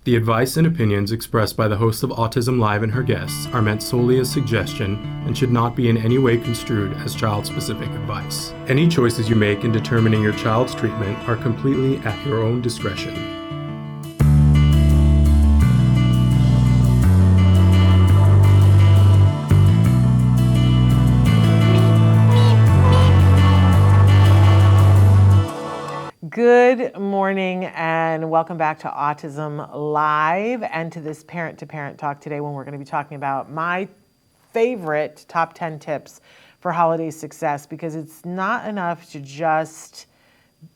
The advice and opinions expressed by the host of Autism Live and her guests are meant solely as suggestion and should not be in any way construed as child-specific advice. Any choices you make in determining your child's treatment are completely at your own discretion. Good morning and welcome back to Autism Live and to this parent-to-parent talk today when we're going to be talking about my favorite top 10 tips for holiday success, because it's not enough to just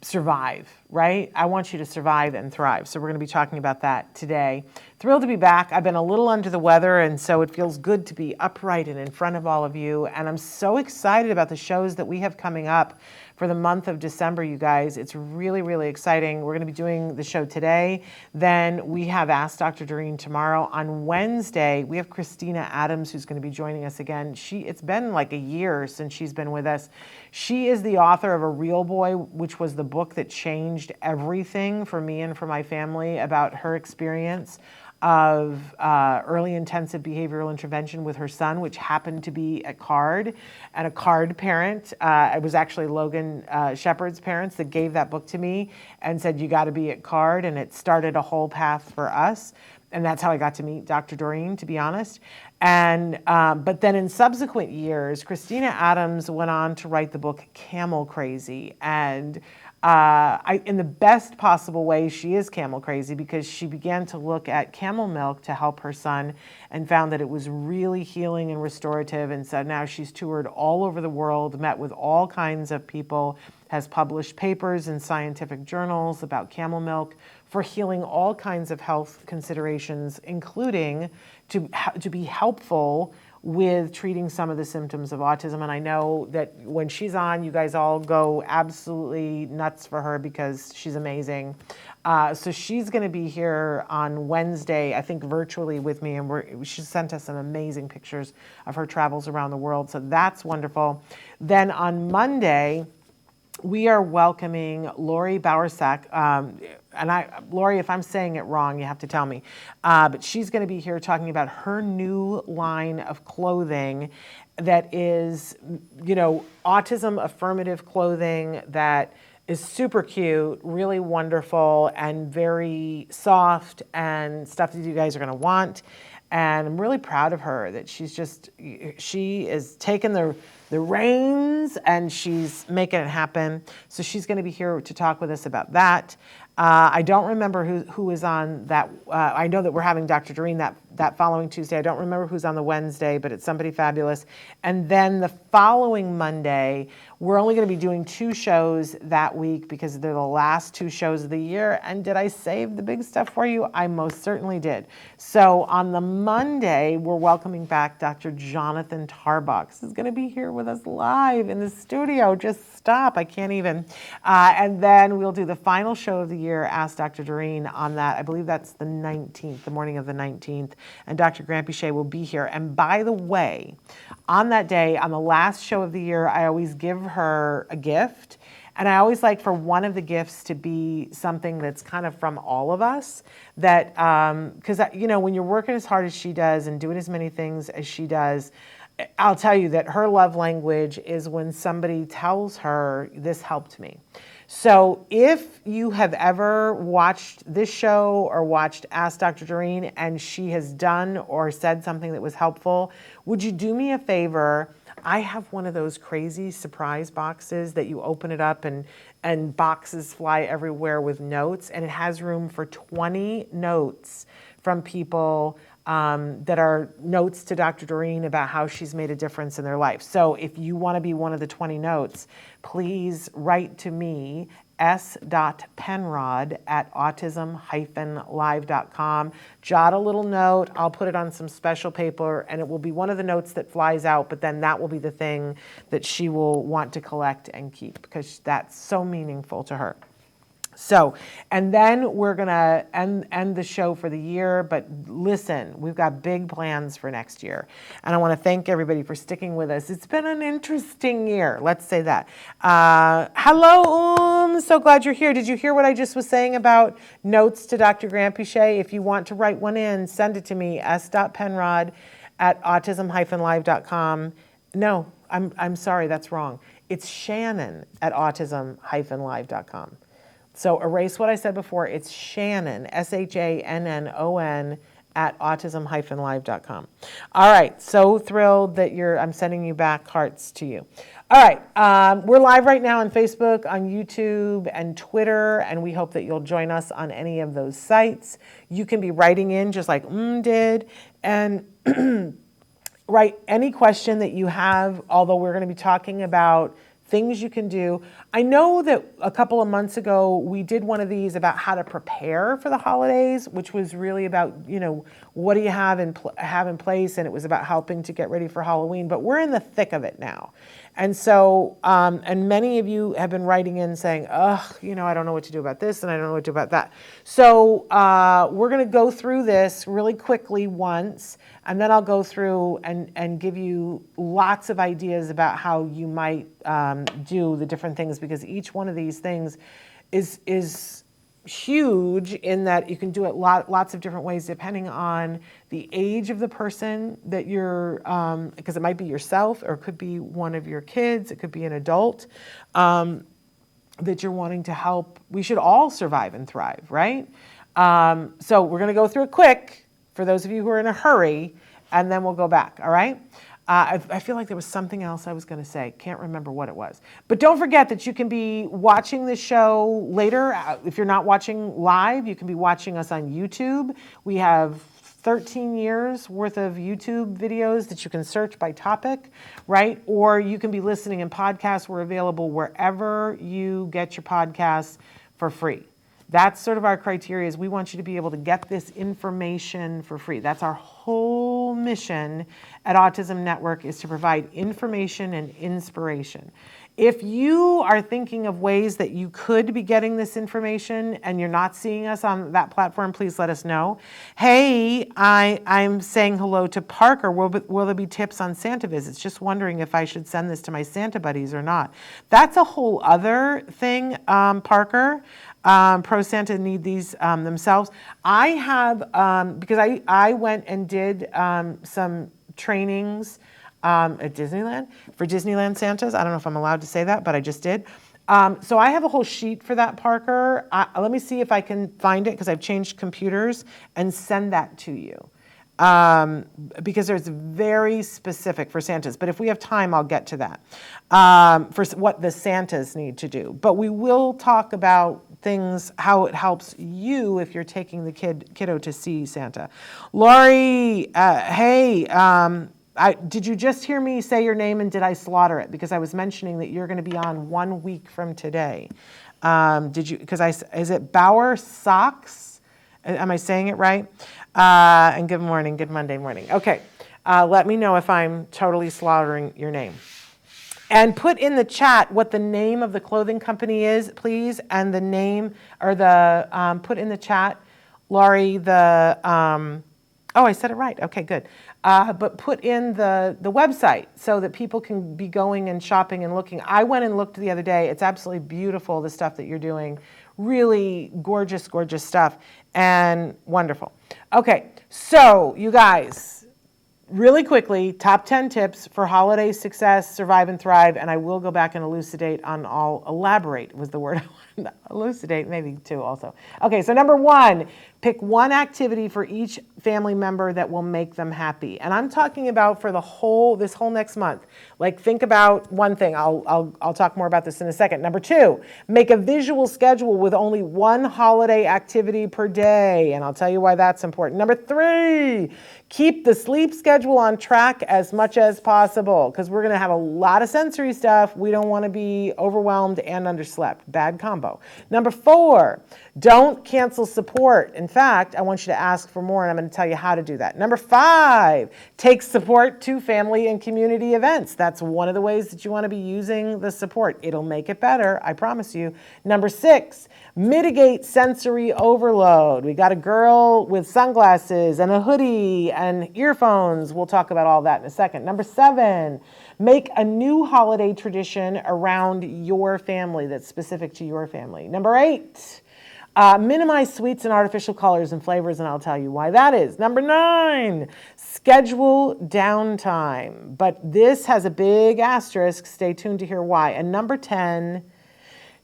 survive, right? I want you to survive and thrive. So we're going to be talking about that today. Thrilled to be back. I've been a little under the weather, and so it feels good to be upright and in front of all of you. And I'm so excited about the shows that we have coming up for the month of December, you guys. It's really, really exciting. We're going to be doing the show today. Then we have Ask Dr. Doreen tomorrow. On Wednesday, we have Christina Adams, who's going to be joining us again. It's been like a year since she's been with us. She is the author of A Real Boy, which was the book that changed everything for me and for my family about her experience of early intensive behavioral intervention with her son, which happened to be at CARD, and a CARD parent. It was actually Logan Shepard's parents that gave that book to me and said, you got to be at CARD, and it started a whole path for us. And that's how I got to meet Dr. Doreen, to be honest. And but then in subsequent years, Christina Adams went on to write the book Camel Crazy. And in the best possible way, she is camel crazy, because she began to look at camel milk to help her son and found that it was really healing and restorative. And so now she's toured all over the world, met with all kinds of people, has published papers in scientific journals about camel milk for healing all kinds of health considerations, including to be helpful with treating some of the symptoms of autism. And I know that when she's on, you guys all go absolutely nuts for her because she's amazing. So she's going to be here on Wednesday, I think virtually with me, and she sent us some amazing pictures of her travels around the world. So that's wonderful. Then on Monday, we are welcoming Lori Bowersack. Lori, if I'm saying it wrong, you have to tell me. But she's going to be here talking about her new line of clothing that is, autism affirmative clothing that is super cute, really wonderful, and very soft, and stuff that you guys are going to want. And I'm really proud of her that she is taking the reins and she's making it happen. So she's going to be here to talk with us about that. I don't remember who is on that. I know that we're having Dr. Doreen that following Tuesday. I don't remember who's on the Wednesday, but it's somebody fabulous. And then the following Monday, we're only going to be doing 2 shows that week because they're the last 2 shows of the year. And did I save the big stuff for you? I most certainly did. So on the Monday, we're welcoming back Dr. Jonathan Tarbox. He's going to be here with us live in the studio. Just stop. I can't even. And then we'll do the final show of the year, Ask Dr. Doreen, on that. I believe that's the 19th, the morning of the 19th. And Dr. Grampiche will be here. And by the way, on that day, on the last show of the year, I always give her a gift. And I always like for one of the gifts to be something that's kind of from all of us. That, because, when you're working as hard as she does and doing as many things as she does, I'll tell you that her love language is when somebody tells her, this helped me. So if you have ever watched this show or watched Ask Dr. Doreen and she has done or said something that was helpful, would you do me a favor? I have one of those crazy surprise boxes that you open it up and boxes fly everywhere with notes, and it has room for 20 notes from people that are notes to Dr. Doreen about how she's made a difference in their life. So if you want to be one of the 20 notes, please write to me, s.penrod@autism-live.com. Jot a little note. I'll put it on some special paper, and it will be one of the notes that flies out, but then that will be the thing that she will want to collect and keep because that's so meaningful to her. So, and then we're going to end the show for the year. But listen, we've got big plans for next year. And I want to thank everybody for sticking with us. It's been an interesting year. Let's say that. Hello, so glad you're here. Did you hear what I just was saying about notes to Dr. Grant Pichet? If you want to write one in, send it to me, s.penrod@autism-live.com. No, I'm sorry, that's wrong. It's Shannon at autism-live.com. So erase what I said before. It's Shannon, Shannon, at autism-live.com. All right, so thrilled that I'm sending you back hearts to you. All right, we're live right now on Facebook, on YouTube, and Twitter, and we hope that you'll join us on any of those sites. You can be writing in just like did, and write any question that you have, although we're going to be talking about things you can do. I know that a couple of months ago, we did one of these about how to prepare for the holidays, which was really about, what do you have in place? And it was about helping to get ready for Halloween, but we're in the thick of it now. And so, and many of you have been writing in saying, I don't know what to do about this and I don't know what to do about that. So we're going to go through this really quickly once, and then I'll go through and give you lots of ideas about how you might do the different things, because each one of these things is huge in that you can do it lots of different ways depending on the age of the person that you're, because it might be yourself or it could be one of your kids, it could be an adult that you're wanting to help. We should all survive and thrive, right? So we're going to go through it quick for those of you who are in a hurry, and then we'll go back, all right? I feel like there was something else I was going to say. Can't remember what it was. But don't forget that you can be watching this show later. If you're not watching live, you can be watching us on YouTube. We have 13 years worth of YouTube videos that you can search by topic, right? Or you can be listening in podcasts. We're available wherever you get your podcasts for free. That's sort of our criteria, is we want you to be able to get this information for free. That's our whole mission at Autism Network, is to provide information and inspiration. If you are thinking of ways that you could be getting this information and you're not seeing us on that platform, please let us know. Hey, I'm saying hello to Parker. Will there be tips on Santa visits? Just wondering if I should send this to my Santa buddies or not. That's a whole other thing, Parker. Pro Santa need these themselves. I have, because I went and did some trainings at Disneyland for Disneyland Santas. I don't know if I'm allowed to say that, but I just did. So I have a whole sheet for that, Parker. Let me see if I can find it, because I've changed computers, and send that to you. Because there's very specific for Santas. But if we have time, I'll get to that, for what the Santas need to do. But we will talk about things, how it helps you if you're taking the kiddo to see Santa. Laurie, hey, did you just hear me say your name, and did I slaughter it? Because I was mentioning that you're going to be on 1 week from today. Did you? Because is it Bauer Socks? Am I saying it right? And good morning, good Monday morning. Okay, let me know if I'm totally slaughtering your name. And put in the chat what the name of the clothing company is, please, and the name, or put in the chat, Laurie, I said it right. Okay, good. But put in the website so that people can be going and shopping and looking. I went and looked the other day. It's absolutely beautiful, the stuff that you're doing. Really gorgeous, gorgeous stuff, and wonderful. Okay, so you guys, really quickly, top 10 tips for holiday success, survive and thrive, and I will go back and elaborate was the word I wanted. Elucidate, maybe two also. Okay, so number 1, pick one activity for each family member that will make them happy. And I'm talking about for this whole next month. Like, think about one thing. I'll talk more about this in a second. Number 2, make a visual schedule with only one holiday activity per day. And I'll tell you why that's important. Number 3, keep the sleep schedule schedule on track as much as possible because we're going to have a lot of sensory stuff. We don't want to be overwhelmed and underslept. Bad combo. Number 4, don't cancel support. In fact, I want you to ask for more, and I'm going to tell you how to do that. Number 5, take support to family and community events. That's one of the ways that you want to be using the support. It'll make it better, I promise you. Number 6, mitigate sensory overload. We got a girl with sunglasses and a hoodie and earphones. We'll talk about all that in a second. Number 7, make a new holiday tradition around your family that's specific to your family. Number 8, minimize sweets and artificial colors and flavors, and I'll tell you why that is. Number 9, schedule downtime. But this has a big asterisk. Stay tuned to hear why. And number 10,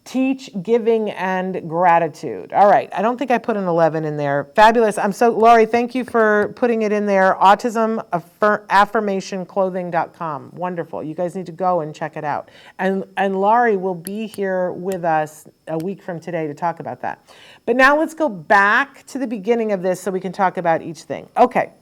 teach giving and gratitude. All right. I don't think I put an 11 in there. Fabulous. Laurie, thank you for putting it in there. Autism-affirmation-clothing.com. Wonderful. You guys need to go and check it out. And Laurie will be here with us a week from today to talk about that. But now let's go back to the beginning of this so we can talk about each thing. Okay.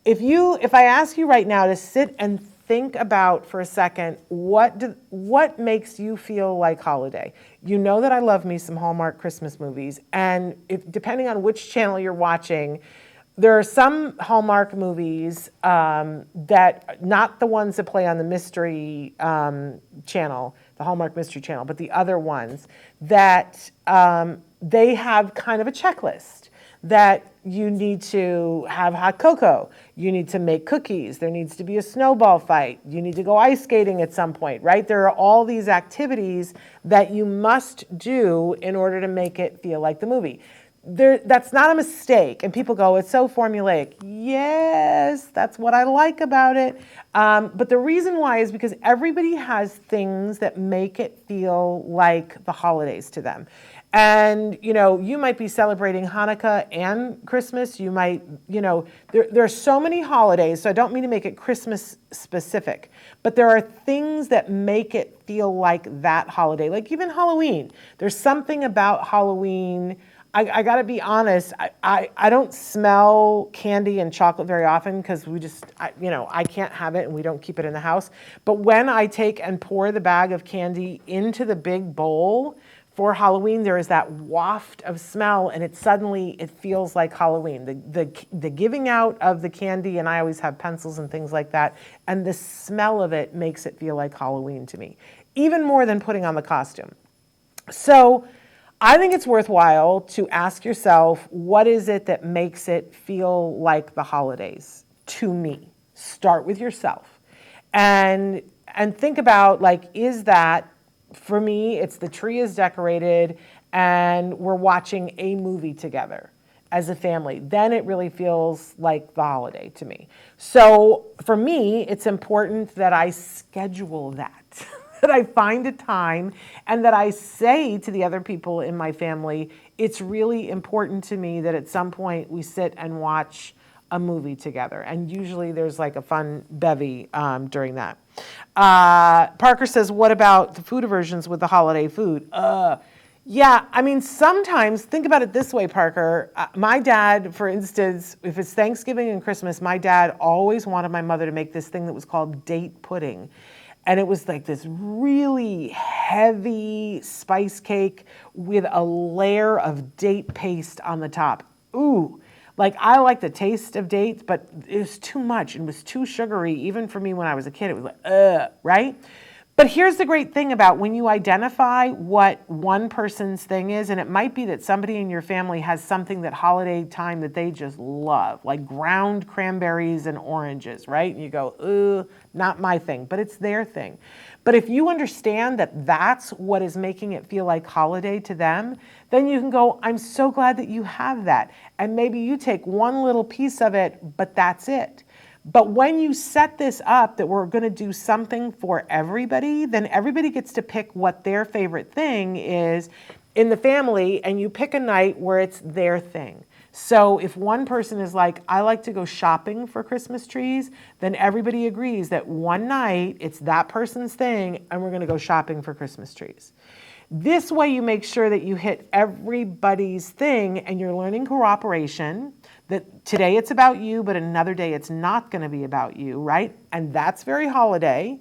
If I ask you right now to sit and think about for a second, what makes you feel like holiday? You know that I love me some Hallmark Christmas movies, and depending on which channel you're watching, there are some Hallmark movies that, not the ones that play on the Mystery channel, the Hallmark Mystery channel, but the other ones that they have kind of a checklist that you need to have hot cocoa, you need to make cookies, there needs to be a snowball fight, you need to go ice skating at some point, right? There are all these activities that you must do in order to make it feel like the movie. That's not a mistake, and people go, it's so formulaic. Yes, that's what I like about it. But the reason why is because everybody has things that make it feel like the holidays to them. And, you might be celebrating Hanukkah and Christmas. You might, there are so many holidays, so I don't mean to make it Christmas specific, but there are things that make it feel like that holiday, like even Halloween. There's something about Halloween. I got to be honest, I don't smell candy and chocolate very often because I can't have it and we don't keep it in the house. But when I take and pour the bag of candy into the big bowl for Halloween, there is that waft of smell, and it feels like Halloween. The giving out of the candy, and I always have pencils and things like that, and the smell of it makes it feel like Halloween to me, even more than putting on the costume. So I think it's worthwhile to ask yourself, what is it that makes it feel like the holidays to me? Start with yourself and think about, is that, for me, it's the tree is decorated and we're watching a movie together as a family. Then it really feels like the holiday to me. So for me, it's important that I schedule that, that I find a time and that I say to the other people in my family, it's really important to me that at some point we sit and watch a movie together. And usually there's a fun bevy during that. Parker says, what about the food aversions with the holiday food? Yeah, sometimes, think about it this way, Parker. My dad, for instance, if it's Thanksgiving and Christmas, my dad always wanted my mother to make this thing that was called date pudding. And it was like this really heavy spice cake with a layer of date paste on the top. Ooh. I like the taste of dates, but it was too much. It was too sugary. Even for me when I was a kid, it was right? But here's the great thing about when you identify what one person's thing is, and it might be that somebody in your family has something that holiday time that they just love, like ground cranberries and oranges, right? And you go, not my thing, but it's their thing. But if you understand that that's what is making it feel like holiday to them, then you can go, I'm so glad that you have that. And maybe you take one little piece of it, but that's it. But when you set this up that we're going to do something for everybody, then everybody gets to pick what their favorite thing is in the family, and you pick a night where it's their thing. So if one person is like, I like to go shopping for Christmas trees, then everybody agrees that one night it's that person's thing and we're going to go shopping for Christmas trees. This way you make sure that you hit everybody's thing and you're learning cooperation. That today it's about you, but another day it's not going to be about you, right? And that's very holiday.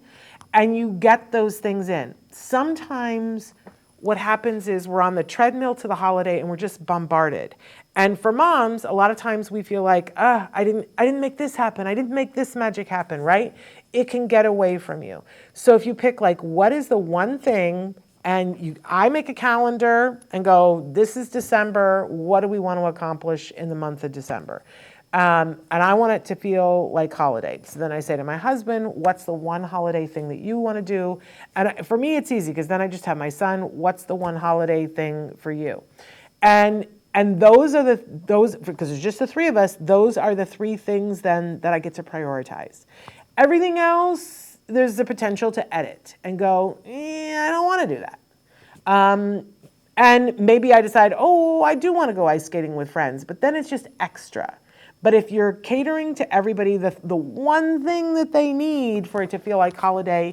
And you get those things in. Sometimes what happens is we're on the treadmill to the holiday and we're just bombarded. And for moms, a lot of times we feel like, I didn't make this happen. I didn't make this magic happen, right? It can get away from you. So if you pick like, what is the one thing, and I make a calendar and go, this is December. What do we want to accomplish in the month of December? And I want it to feel like holiday. So then I say to my husband, what's the one holiday thing that you want to do? And for me, it's easy because then I just have my son, what's the one holiday thing for you? And those are because there's just the three of us, those are the three things then that I get to prioritize. Everything else, there's the potential to edit and go, I don't want to do that. And maybe I decide, I do want to go ice skating with friends, but then it's just extra. But if you're catering to everybody the one thing that they need for it to feel like holiday,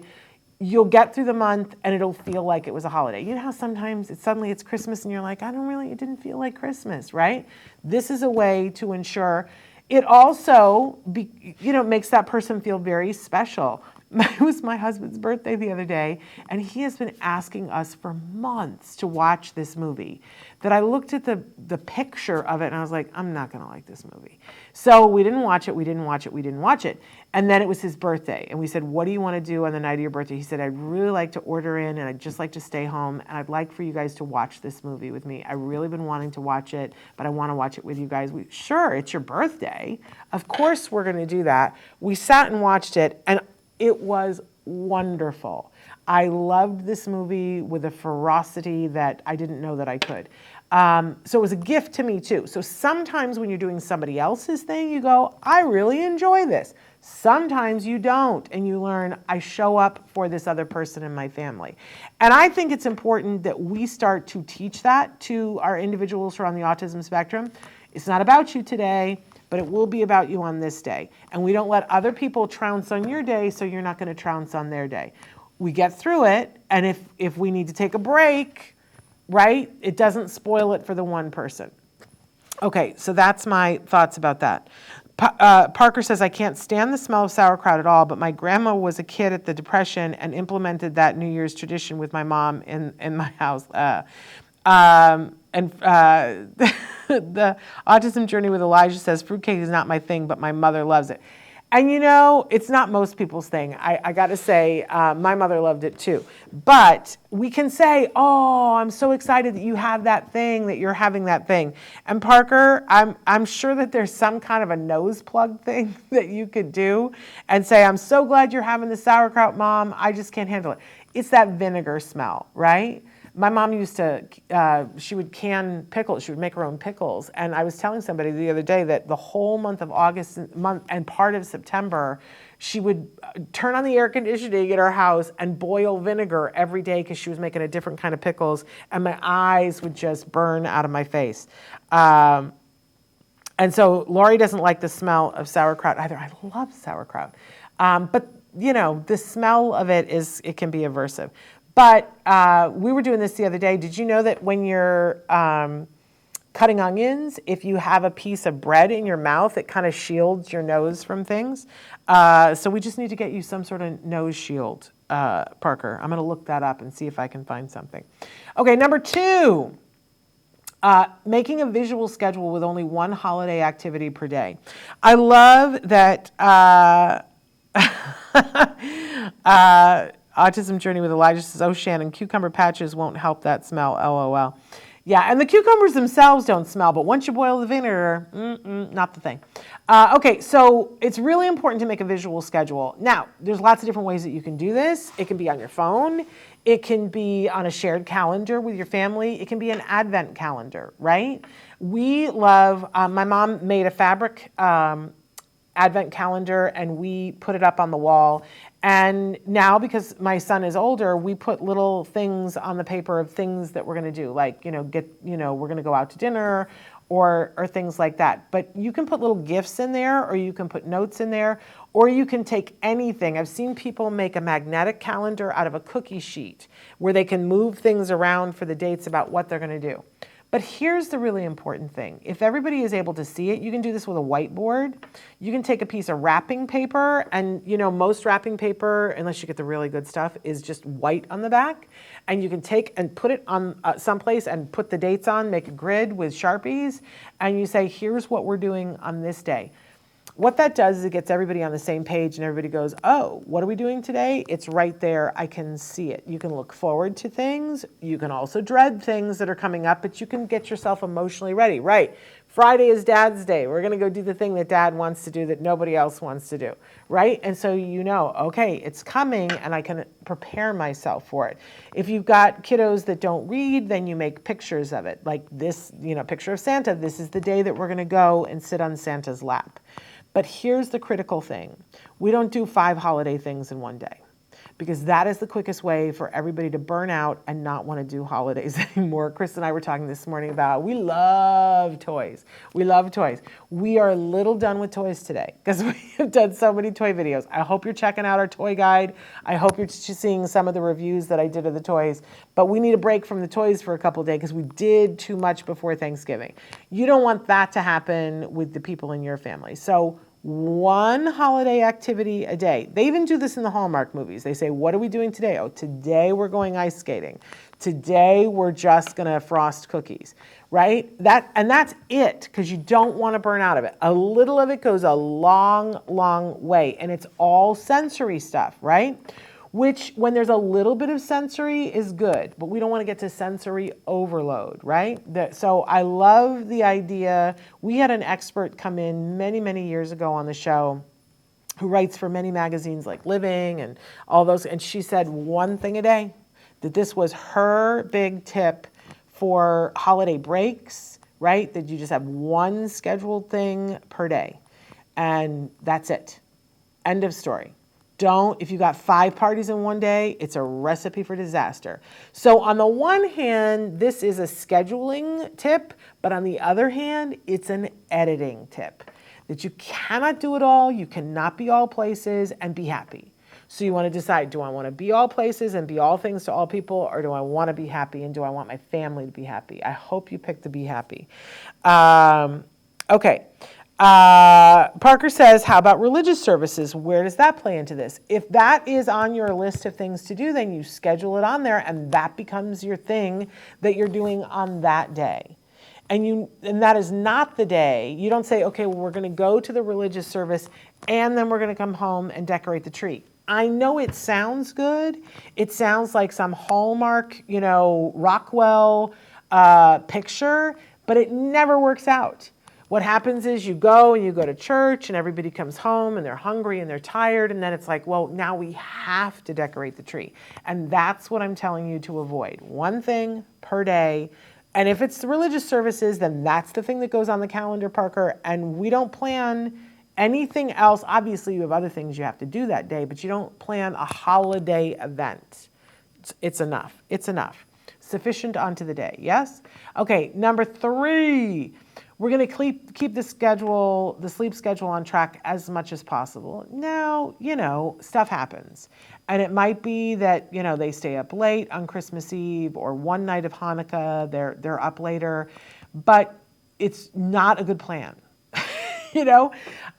you'll get through the month and it'll feel like it was a holiday. You know how sometimes suddenly it's Christmas and you're like, it didn't feel like Christmas, right? This is a way to ensure it also makes that person feel very special. It was my husband's birthday the other day, and he has been asking us for months to watch this movie. That I looked at the picture of it, and I was like, I'm not going to like this movie. So we didn't watch it. And then it was his birthday, and we said, what do you want to do on the night of your birthday? He said, I'd really like to order in, and I'd just like to stay home, and I'd like for you guys to watch this movie with me. I've really been wanting to watch it, but I want to watch it with you guys. Sure, it's your birthday. Of course we're going to do that. We sat and watched it, and it was wonderful. I loved this movie with a ferocity that I didn't know that I could. So it was a gift to me too. So sometimes when you're doing somebody else's thing, you go, I really enjoy this. Sometimes you don't, and you learn, I show up for this other person in my family. And I think it's important that we start to teach that to our individuals who are on the autism spectrum. It's not about you today, but it will be about you on this day. And we don't let other people trounce on your day, so you're not going to trounce on their day. We get through it, and if we need to take a break, right, it doesn't spoil it for the one person. Okay, so that's my thoughts about that. Parker says, I can't stand the smell of sauerkraut at all, but my grandma was a kid at the Depression and implemented that New Year's tradition with my mom in my house. The autism journey with Elijah says, fruitcake is not my thing, but my mother loves it. And it's not most people's thing. I got to say, my mother loved it too. But we can say, I'm so excited that you have that thing, that you're having that thing. And Parker, I'm sure that there's some kind of a nose plug thing that you could do and say, I'm so glad you're having the sauerkraut, Mom. I just can't handle it. It's that vinegar smell, right? My mom used to, she would can pickles. She would make her own pickles. And I was telling somebody the other day that the whole month of August and part of September, she would turn on the air conditioning in our house and boil vinegar every day because she was making a different kind of pickles. And my eyes would just burn out of my face. And so Lori doesn't like the smell of sauerkraut either. I love sauerkraut. But, the smell of it can be aversive. But we were doing this the other day. Did you know that when you're cutting onions, if you have a piece of bread in your mouth, it kind of shields your nose from things? So we just need to get you some sort of nose shield, Parker. I'm going to look that up and see if I can find something. Okay, number 2, making a visual schedule with only one holiday activity per day. I love that Autism Journey with Elijah says, Shannon, cucumber patches won't help that smell, LOL. Yeah, and the cucumbers themselves don't smell, but once you boil the vinegar, not the thing. Okay, so it's really important to make a visual schedule. Now, there's lots of different ways that you can do this. It can be on your phone. It can be on a shared calendar with your family. It can be an advent calendar, right? We love, my mom made a fabric advent calendar and we put it up on the wall. And now, because my son is older, we put little things on the paper of things that we're going to do, like, we're going to go out to dinner or things like that. But you can put little gifts in there, or you can put notes in there, or you can take anything. I've seen people make a magnetic calendar out of a cookie sheet where they can move things around for the dates about what they're going to do. But here's the really important thing. If everybody is able to see it, you can do this with a whiteboard. You can take a piece of wrapping paper, and most wrapping paper, unless you get the really good stuff, is just white on the back. And you can take and put it on someplace and put the dates on, make a grid with Sharpies, and you say, here's what we're doing on this day. What that does is it gets everybody on the same page, and everybody goes, oh, what are we doing today? It's right there. I can see it. You can look forward to things. You can also dread things that are coming up, but you can get yourself emotionally ready. Right. Friday is Dad's Day. We're going to go do the thing that Dad wants to do that nobody else wants to do. Right. And so okay, it's coming, and I can prepare myself for it. If you've got kiddos that don't read, then you make pictures of it. Like this, picture of Santa. This is the day that we're going to go and sit on Santa's lap. But here's the critical thing. We don't do 5 holiday things in one day, because that is the quickest way for everybody to burn out and not want to do holidays anymore. Chris and I were talking this morning about, we love toys. We love toys. We are a little done with toys today because we have done so many toy videos. I hope you're checking out our toy guide. I hope you're seeing some of the reviews that I did of the toys. But we need a break from the toys for a couple of days because we did too much before Thanksgiving. You don't want that to happen with the people in your family. So one holiday activity a day. They even do this in the Hallmark movies. They say, what are we doing today? Oh, today we're going ice skating. Today we're just going to frost cookies, right? That's it, because you don't want to burn out of it. A little of it goes a long, long way, and it's all sensory stuff, right? Which, when there's a little bit of sensory, is good, but we don't want to get to sensory overload, right? So I love the idea. We had an expert come in many, many years ago on the show who writes for many magazines like Living and all those, and she said one thing a day, that this was her big tip for holiday breaks, right? That you just have one scheduled thing per day, and that's it. End of story. If you got 5 parties in one day, it's a recipe for disaster. So on the one hand, this is a scheduling tip, but on the other hand, it's an editing tip. That you cannot do it all, you cannot be all places and be happy. So you want to decide, do I want to be all places and be all things to all people, or do I want to be happy, and do I want my family to be happy? I hope you pick the be happy. Okay. Parker says, how about religious services? Where does that play into this? If that is on your list of things to do, then you schedule it on there, and that becomes your thing that you're doing on that day. And that is not the day. You don't say, okay, well, we're going to go to the religious service, and then we're going to come home and decorate the tree. I know it sounds good. It sounds like some Hallmark, Rockwell picture, but it never works out. What happens is you go to church, and everybody comes home and they're hungry and they're tired, and then it's like, well, now we have to decorate the tree. And that's what I'm telling you to avoid. One thing per day. And if it's the religious services, then that's the thing that goes on the calendar, Parker. And we don't plan anything else. Obviously, you have other things you have to do that day, but you don't plan a holiday event. It's enough. It's enough. Sufficient onto the day. Yes? Okay, number 3. We're going to keep the sleep schedule on track as much as possible. Now, stuff happens. And it might be that, they stay up late on Christmas Eve, or one night of Hanukkah, they're up later. But it's not a good plan.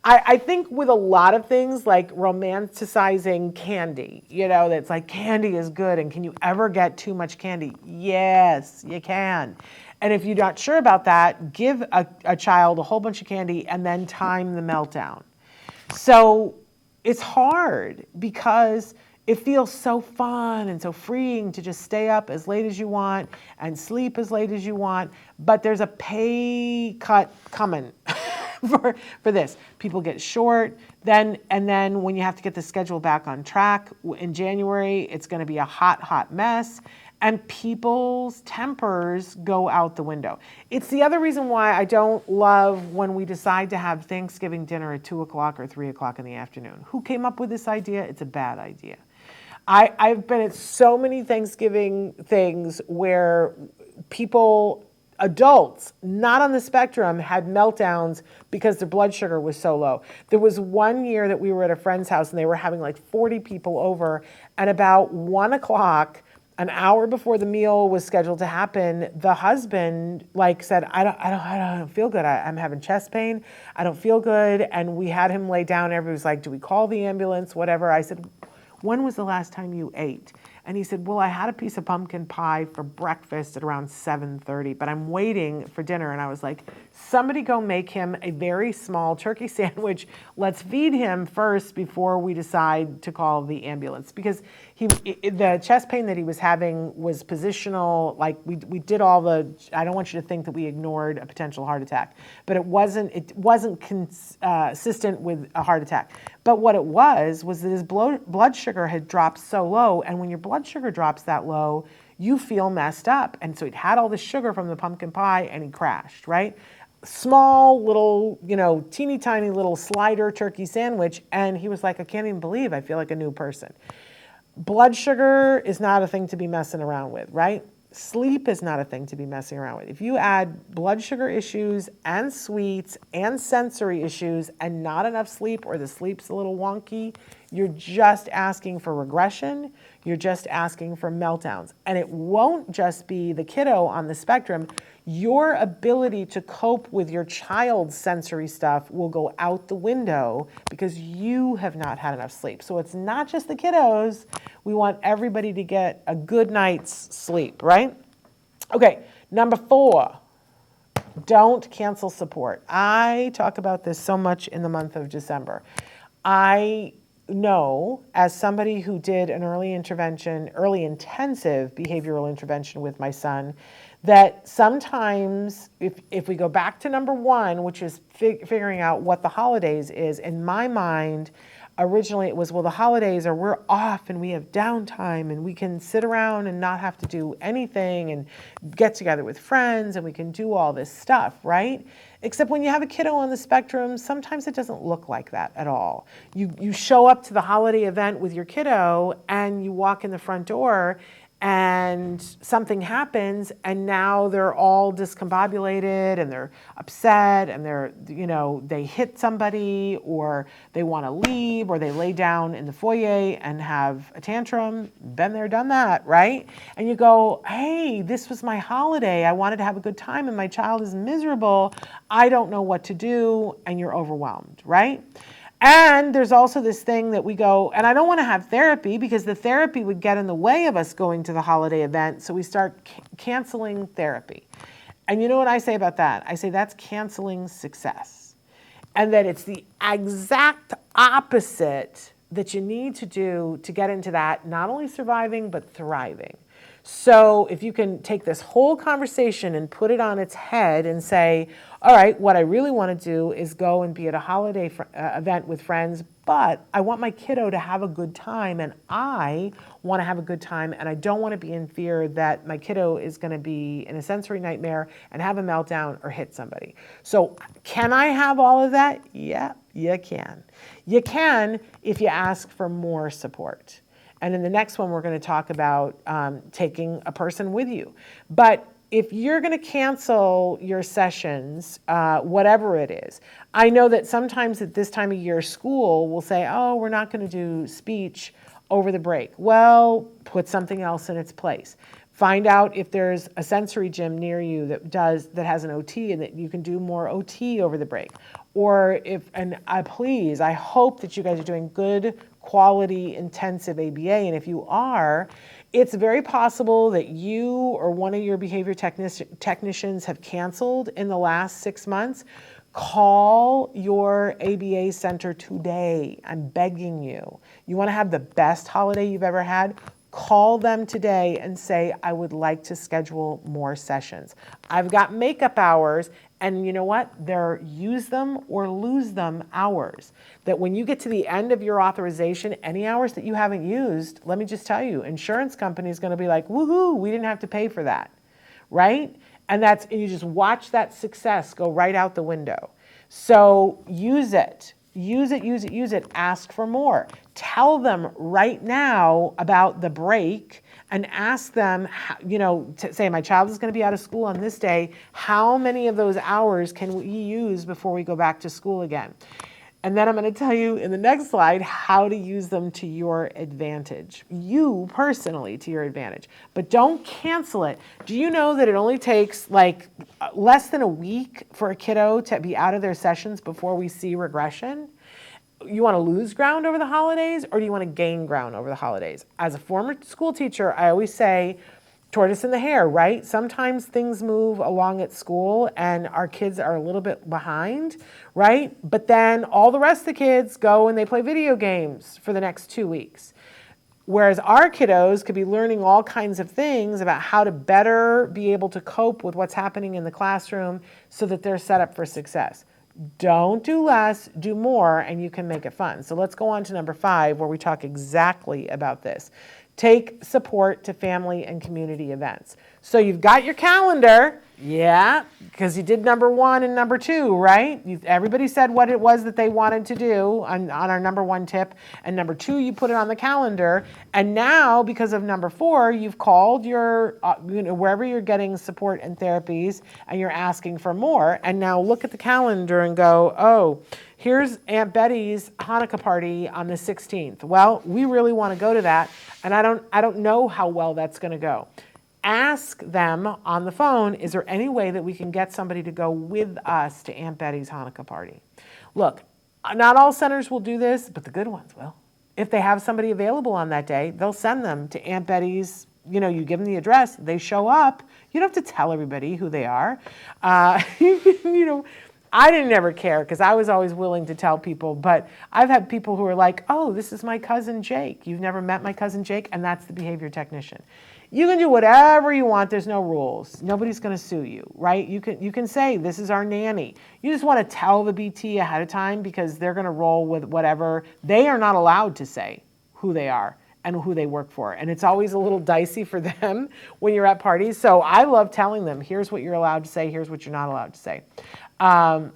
I think with a lot of things, like romanticizing candy, that's like, candy is good, and can you ever get too much candy? Yes, you can. And if you're not sure about that, give a child a whole bunch of candy and then time the meltdown. So it's hard because it feels so fun and so freeing to just stay up as late as you want and sleep as late as you want, but there's a pay cut coming. For this. People get short, and then when you have to get the schedule back on track in January, it's going to be a hot mess, and people's tempers go out the window. It's the other reason why I don't love when we decide to have Thanksgiving dinner at 2 o'clock or 3 o'clock in the afternoon. Who came up with this idea? It's a bad idea. I've been at so many Thanksgiving things where adults, not on the spectrum, had meltdowns because their blood sugar was so low. There was one year that we were at a friend's house, and they were having like 40 people over, and about 1 o'clock, An hour before the meal was scheduled to happen, the husband said, I don't feel good. I'm having chest pain. I don't feel good. And we had him lay down. Everybody was like, do we call the ambulance? Whatever. I said, when was the last time you ate? And he said, well, I had a piece of pumpkin pie for breakfast at around 7:30, but I'm waiting for dinner. And I was like, somebody go make him a very small turkey sandwich. Let's feed him first before we decide to call the ambulance. Because the chest pain that he was having was positional. Like we did all I don't want you to think that we ignored a potential heart attack, but it wasn't consistent with a heart attack. But what it was that his blood sugar had dropped so low, and when your blood sugar drops that low, you feel messed up. And so he'd had all the sugar from the pumpkin pie and he crashed, right? Small little, teeny tiny little slider turkey sandwich. And he was like, I can't even believe I feel like a new person. Blood sugar is not a thing to be messing around with, right? Sleep is not a thing to be messing around with. If you add blood sugar issues and sweets and sensory issues and not enough sleep, or the sleep's a little wonky, you're just asking for regression. You're just asking for meltdowns. And it won't just be the kiddo on the spectrum. Your ability to cope with your child's sensory stuff will go out the window because you have not had enough sleep. So it's not just the kiddos. We want everybody to get a good night's sleep, right? Okay, number 4, don't cancel support. I talk about this so much in the month of December. I know, as somebody who did an early intensive behavioral intervention with my son, that sometimes if we go back to number 1, which is figuring out what the holidays is, in my mind, originally it was, well, the holidays are, we're off and we have downtime and we can sit around and not have to do anything and get together with friends and we can do all this stuff, right? Except when you have a kiddo on the spectrum, sometimes it doesn't look like that at all. You show up to the holiday event with your kiddo and you walk in the front door and something happens and now they're all discombobulated and they're upset and they hit somebody or they want to leave or they lay down in the foyer and have a tantrum. Been there, done that, right? And you go, hey, this was my holiday. I wanted to have a good time and my child is miserable. I don't know what to do, and you're overwhelmed, right? And there's also this thing that we go, and I don't want to have therapy because the therapy would get in the way of us going to the holiday event, so we start canceling therapy. And you know what I say about that? I say that's canceling success. And that it's the exact opposite that you need to do to get into that, not only surviving, but thriving. So if you can take this whole conversation and put it on its head and say, all right, what I really want to do is go and be at a holiday event with friends, but I want my kiddo to have a good time and I want to have a good time and I don't want to be in fear that my kiddo is going to be in a sensory nightmare and have a meltdown or hit somebody. So can I have all of that? Yeah, you can. You can if you ask for more support. And in the next one, we're going to talk about taking a person with you. But if you're going to cancel your sessions, whatever it is, I know that sometimes at this time of year, school will say, oh, we're not going to do speech over the break. Well, put something else in its place. Find out if there's a sensory gym near you that has an OT and that you can do more OT over the break. Or please, I hope that you guys are doing good quality intensive ABA. And if you are, it's very possible that you or one of your behavior technicians have canceled in the last 6 months. Call your ABA center today. I'm begging you. You want to have the best holiday you've ever had? Call them today and say, I would like to schedule more sessions. I've got makeup hours, and you know what? They're use them or lose them hours. That when you get to the end of your authorization, any hours that you haven't used, let me just tell you, insurance company is going to be like, woohoo, we didn't have to pay for that, right? And you just watch that success go right out the window. So use it. Use it, use it, use it. Ask for more. Tell them right now about the break and ask them, to say, my child is going to be out of school on this day. How many of those hours can we use before we go back to school again? And then I'm going to tell you in the next slide how to use them to your advantage. You personally to your advantage. But don't cancel it. Do you know that it only takes like less than a week for a kiddo to be out of their sessions before we see regression? You want to lose ground over the holidays, or do you want to gain ground over the holidays? As a former school teacher, I always say, tortoise in the hare, right? Sometimes things move along at school and our kids are a little bit behind, right? But then all the rest of the kids go and they play video games for the next 2 weeks. Whereas our kiddos could be learning all kinds of things about how to better be able to cope with what's happening in the classroom so that they're set up for success. Don't do less, do more, and you can make it fun. So let's go on to number 5, where we talk exactly about this. Take support to family and community events. So you've got your calendar, yeah, because you did number 1 and number 2, right? Everybody said what it was that they wanted to do on our number 1 tip, and number 2, you put it on the calendar. And now, because of number 4, you've called your, wherever you're getting support and therapies, and you're asking for more. And now look at the calendar and go, oh, here's Aunt Betty's Hanukkah party on the 16th. Well, we really want to go to that, and I don't know how well that's going to go. Ask them on the phone, is there any way that we can get somebody to go with us to Aunt Betty's Hanukkah party? Look, not all centers will do this, but the good ones will. If they have somebody available on that day, they'll send them to Aunt Betty's. You give them the address, they show up. You don't have to tell everybody who they are. I didn't ever care because I was always willing to tell people, but I've had people who are like, oh, this is my cousin Jake. You've never met my cousin Jake? And that's the behavior technician. You can do whatever you want. There's no rules. Nobody's going to sue you, right? You can say, this is our nanny. You just want to tell the BT ahead of time because they're going to roll with whatever. They are not allowed to say who they are and who they work for. And it's always a little dicey for them when you're at parties. So I love telling them, here's what you're allowed to say, here's what you're not allowed to say. But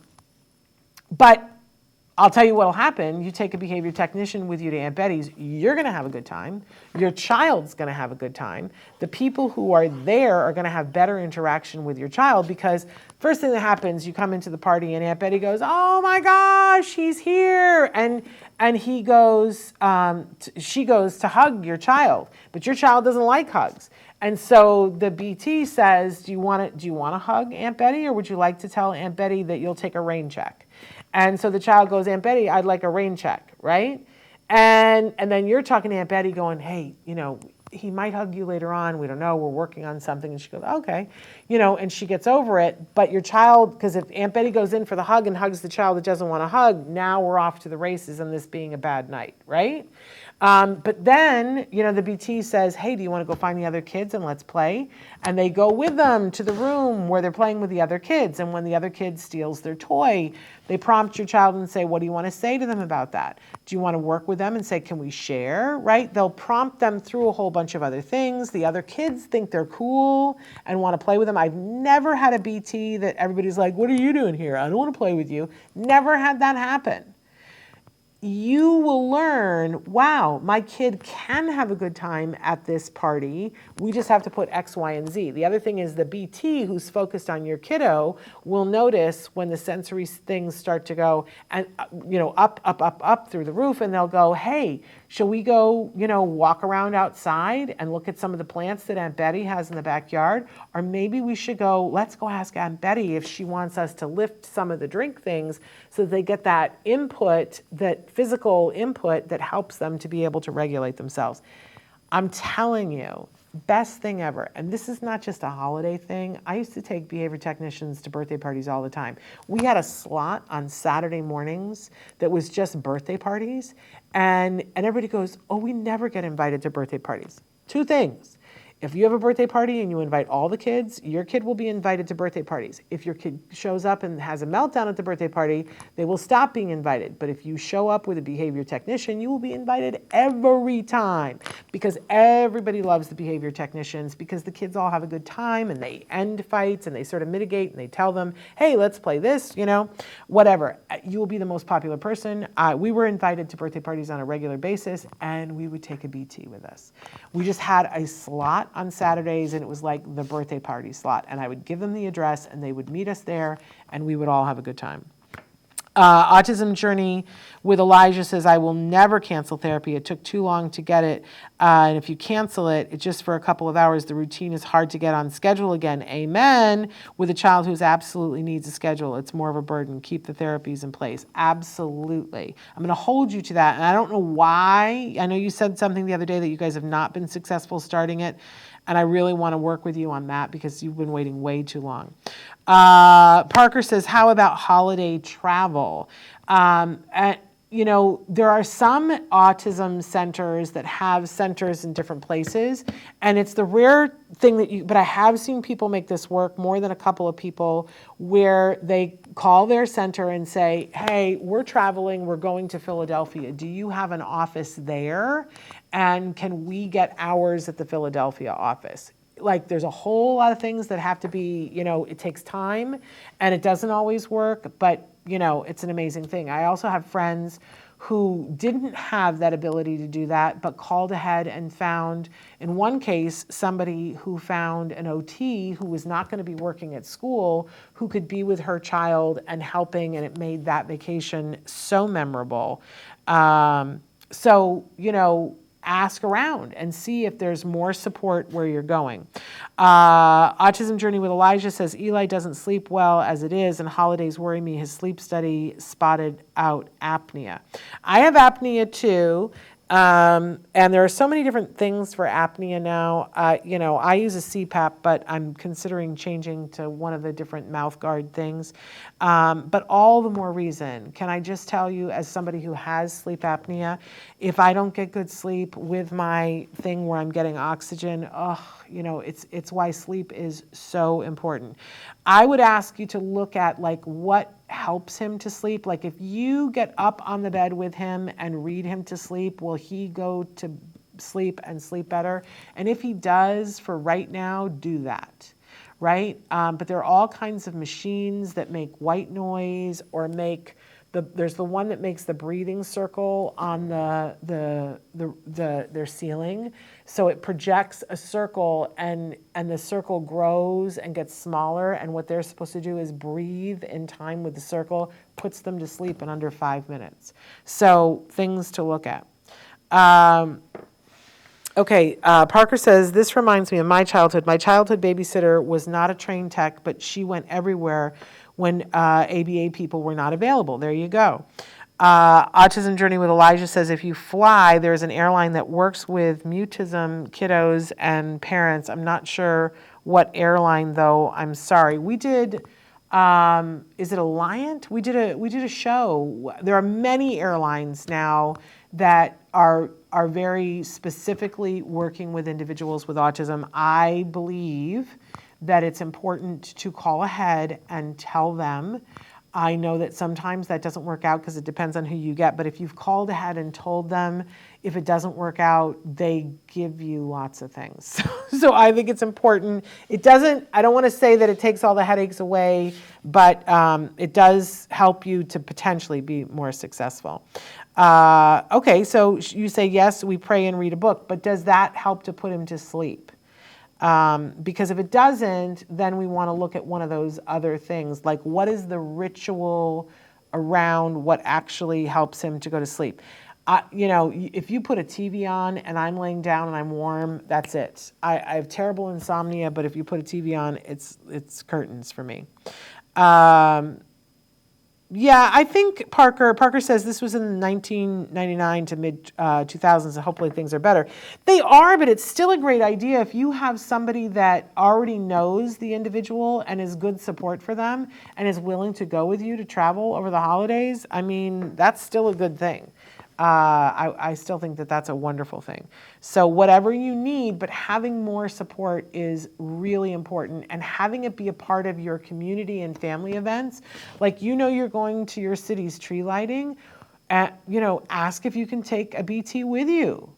I'll tell you what will happen. You take a behavior technician with you to Aunt Betty's, you're going to have a good time. Your child's going to have a good time. The people who are there are going to have better interaction with your child because first thing that happens, you come into the party and Aunt Betty goes, oh my gosh, he's here. And he goes, she goes to hug your child, but your child doesn't like hugs. And so the BT says, do you want to hug Aunt Betty, or would you like to tell Aunt Betty that you'll take a rain check? And so the child goes, Aunt Betty, I'd like a rain check, right? And then you're talking to Aunt Betty going, hey, he might hug you later on. We don't know. We're working on something. And she goes, okay. And she gets over it. But your child, because if Aunt Betty goes in for the hug and hugs the child that doesn't want to hug, now we're off to the races and this being a bad night, right? But then, the BT says, hey, do you want to go find the other kids and let's play? And they go with them to the room where they're playing with the other kids. And when the other kid steals their toy, they prompt your child and say, what do you want to say to them about that? Do you want to work with them and say, can we share, right? They'll prompt them through a whole bunch of other things. The other kids think they're cool and want to play with them. I've never had a BT that everybody's like, what are you doing here? I don't want to play with you. Never had that happen. You will learn, wow, my kid can have a good time at this party. We just have to put X, Y, and Z. The other thing is the BT who's focused on your kiddo will notice when the sensory things start to go and up through the roof, and they'll go, hey, shall we go, walk around outside and look at some of the plants that Aunt Betty has in the backyard? Or maybe we should go, let's go ask Aunt Betty if she wants us to lift some of the drink things so that they get that input, that physical input that helps them to be able to regulate themselves. I'm telling you, best thing ever. And this is not just a holiday thing. I used to take behavior technicians to birthday parties all the time. We had a slot on Saturday mornings that was just birthday parties. And everybody goes, oh, we never get invited to birthday parties. 2 things. If you have a birthday party and you invite all the kids, your kid will be invited to birthday parties. If your kid shows up and has a meltdown at the birthday party, they will stop being invited. But if you show up with a behavior technician, you will be invited every time because everybody loves the behavior technicians because the kids all have a good time and they end fights and they sort of mitigate and they tell them, hey, let's play this, whatever. You will be the most popular person. We were invited to birthday parties on a regular basis and we would take a BT with us. We just had a slot on Saturdays and it was like the birthday party slot, and I would give them the address and they would meet us there and we would all have a good time. Autism Journey with Elijah says, I will never cancel therapy. It took too long to get it. And if you cancel it, it's just for a couple of hours. The routine is hard to get on schedule again. Amen. With a child who's absolutely needs a schedule, it's more of a burden. Keep the therapies in place. Absolutely. I'm going to hold you to that. And I don't know why. I know you said something the other day that you guys have not been successful starting it. And I really want to work with you on that because you've been waiting way too long. Parker says, how about holiday travel? You know, there are some autism centers that have centers in different places, and it's the rare thing that but I have seen people make this work, more than a couple of people, where they call their center and say, hey, we're traveling, we're going to Philadelphia. Do you have an office there? And can we get hours at the Philadelphia office? Like, there's a whole lot of things that have to be, you know, it takes time and it doesn't always work, but, you know, it's an amazing thing. I also have friends who didn't have that ability to do that, but called ahead and found, in one case, somebody who found an OT who was not going to be working at school, who could be with her child and helping, and it made that vacation so memorable. So, you know, ask around and see if there's more support where you're going. Autism Journey with Elijah says, Eli doesn't sleep well as it is, and holidays worry me. His sleep study spotted out apnea. I have apnea too. And there are so many different things for apnea now. You know, I use a CPAP, but I'm considering changing to one of the different mouth guard things. But all the more reason, can I just tell you, as somebody who has sleep apnea, if I don't get good sleep with my thing where I'm getting oxygen, you know, it's why sleep is so important. I would ask you to look at like what helps him to sleep. Like, if you get up on the bed with him and read him to sleep, will he go to sleep and sleep better? And if he does, for right now, do that, right? But there are all kinds of machines that make white noise or make there's the one that makes the breathing circle on their ceiling. So it projects a circle and the circle grows and gets smaller. And what they're supposed to do is breathe in time with the circle, puts them to sleep in under 5 minutes. So things to look at. Okay, Parker says, this reminds me of my childhood. My childhood babysitter was not a trained tech, but she went everywhere when ABA people were not available. There you go. Autism Journey with Elijah says, if you fly, there's an airline that works with mutism kiddos and parents. I'm not sure what airline, though. I'm sorry. We did, is it Alliant? We did a show. There are many airlines now that are very specifically working with individuals with autism. I believe that it's important to call ahead and tell them. I know that sometimes that doesn't work out because it depends on who you get, but if you've called ahead and told them, if it doesn't work out, they give you lots of things. So I think it's important. I don't want to say that it takes all the headaches away, but it does help you to potentially be more successful. Okay, so you say, yes, we pray and read a book, but does that help to put him to sleep? Because if it doesn't, then we want to look at one of those other things, like what is the ritual around what actually helps him to go to sleep? You know, if you put a TV on and I'm laying down and I'm warm, that's it. I have terrible insomnia, but if you put a TV on, it's curtains for me. Yeah, I think Parker says this was in 1999 to mid 2000s, and hopefully things are better. They are, but it's still a great idea if you have somebody that already knows the individual and is good support for them and is willing to go with you to travel over the holidays. I mean, that's still a good thing. I still think that that's a wonderful thing. So whatever you need, but having more support is really important, and having it be a part of your community and family events. Like, you know, you're going to your city's tree lighting, you know, ask if you can take a BT with you.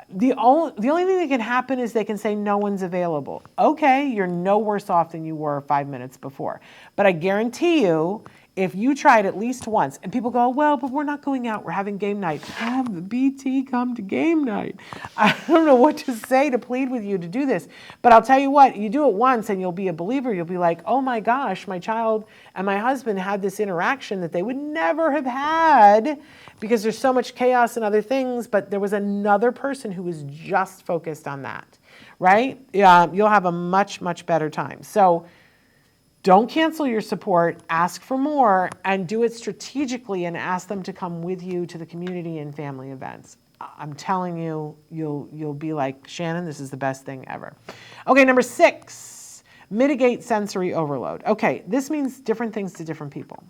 The only thing that can happen is they can say no one's available. Okay, you're no worse off than you were 5 minutes before. But I guarantee you, if you try it at least once, and people go, well, but we're not going out, we're having game night. Have the BT come to game night. I don't know what to say to plead with you to do this, but I'll tell you what, you do it once and you'll be a believer. You'll be like, oh my gosh, my child and my husband had this interaction that they would never have had because there's so much chaos and other things, but there was another person who was just focused on that, right? You'll have a much, much better time. So don't cancel your support, ask for more, and do it strategically and ask them to come with you to the community and family events. I'm telling you, you'll be like, Shannon, this is the best thing ever. Okay, number 6, mitigate sensory overload. Okay, this means different things to different people.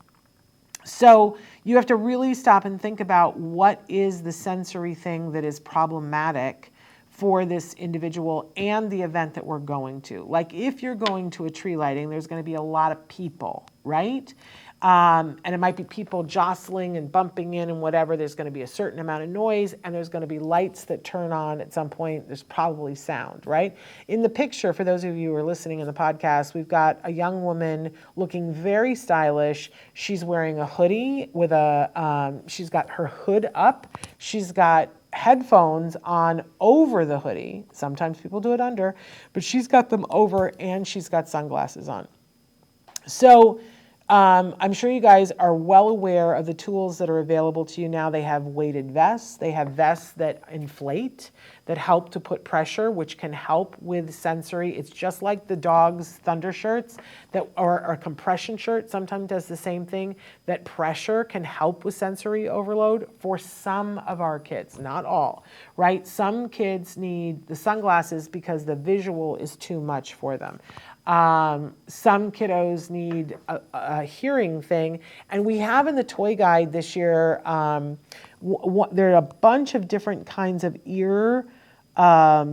So you have to really stop and think about what is the sensory thing that is problematic for this individual and the event that we're going to. Like if you're going to a tree lighting, there's going to be a lot of people, right? And it might be people jostling and bumping in and whatever. There's going to be a certain amount of noise, and there's going to be lights that turn on at some point. There's probably sound, right? In the picture, for those of you who are listening in the podcast, we've got a young woman looking very stylish. She's wearing a hoodie with she's got her hood up. She's got headphones on over the hoodie. Sometimes people do it under, but she's got them over and she's got sunglasses on. So I'm sure you guys are well aware of the tools that are available to you now. They have weighted vests. They have vests that inflate, that help to put pressure, which can help with sensory. It's just like the dog's thunder shirts or a compression shirt sometimes does the same thing. That pressure can help with sensory overload for some of our kids, not all, right? Some kids need the sunglasses because the visual is too much for them. Some kiddos need a hearing thing, and we have in the toy guide this year, there are a bunch of different kinds of ear, I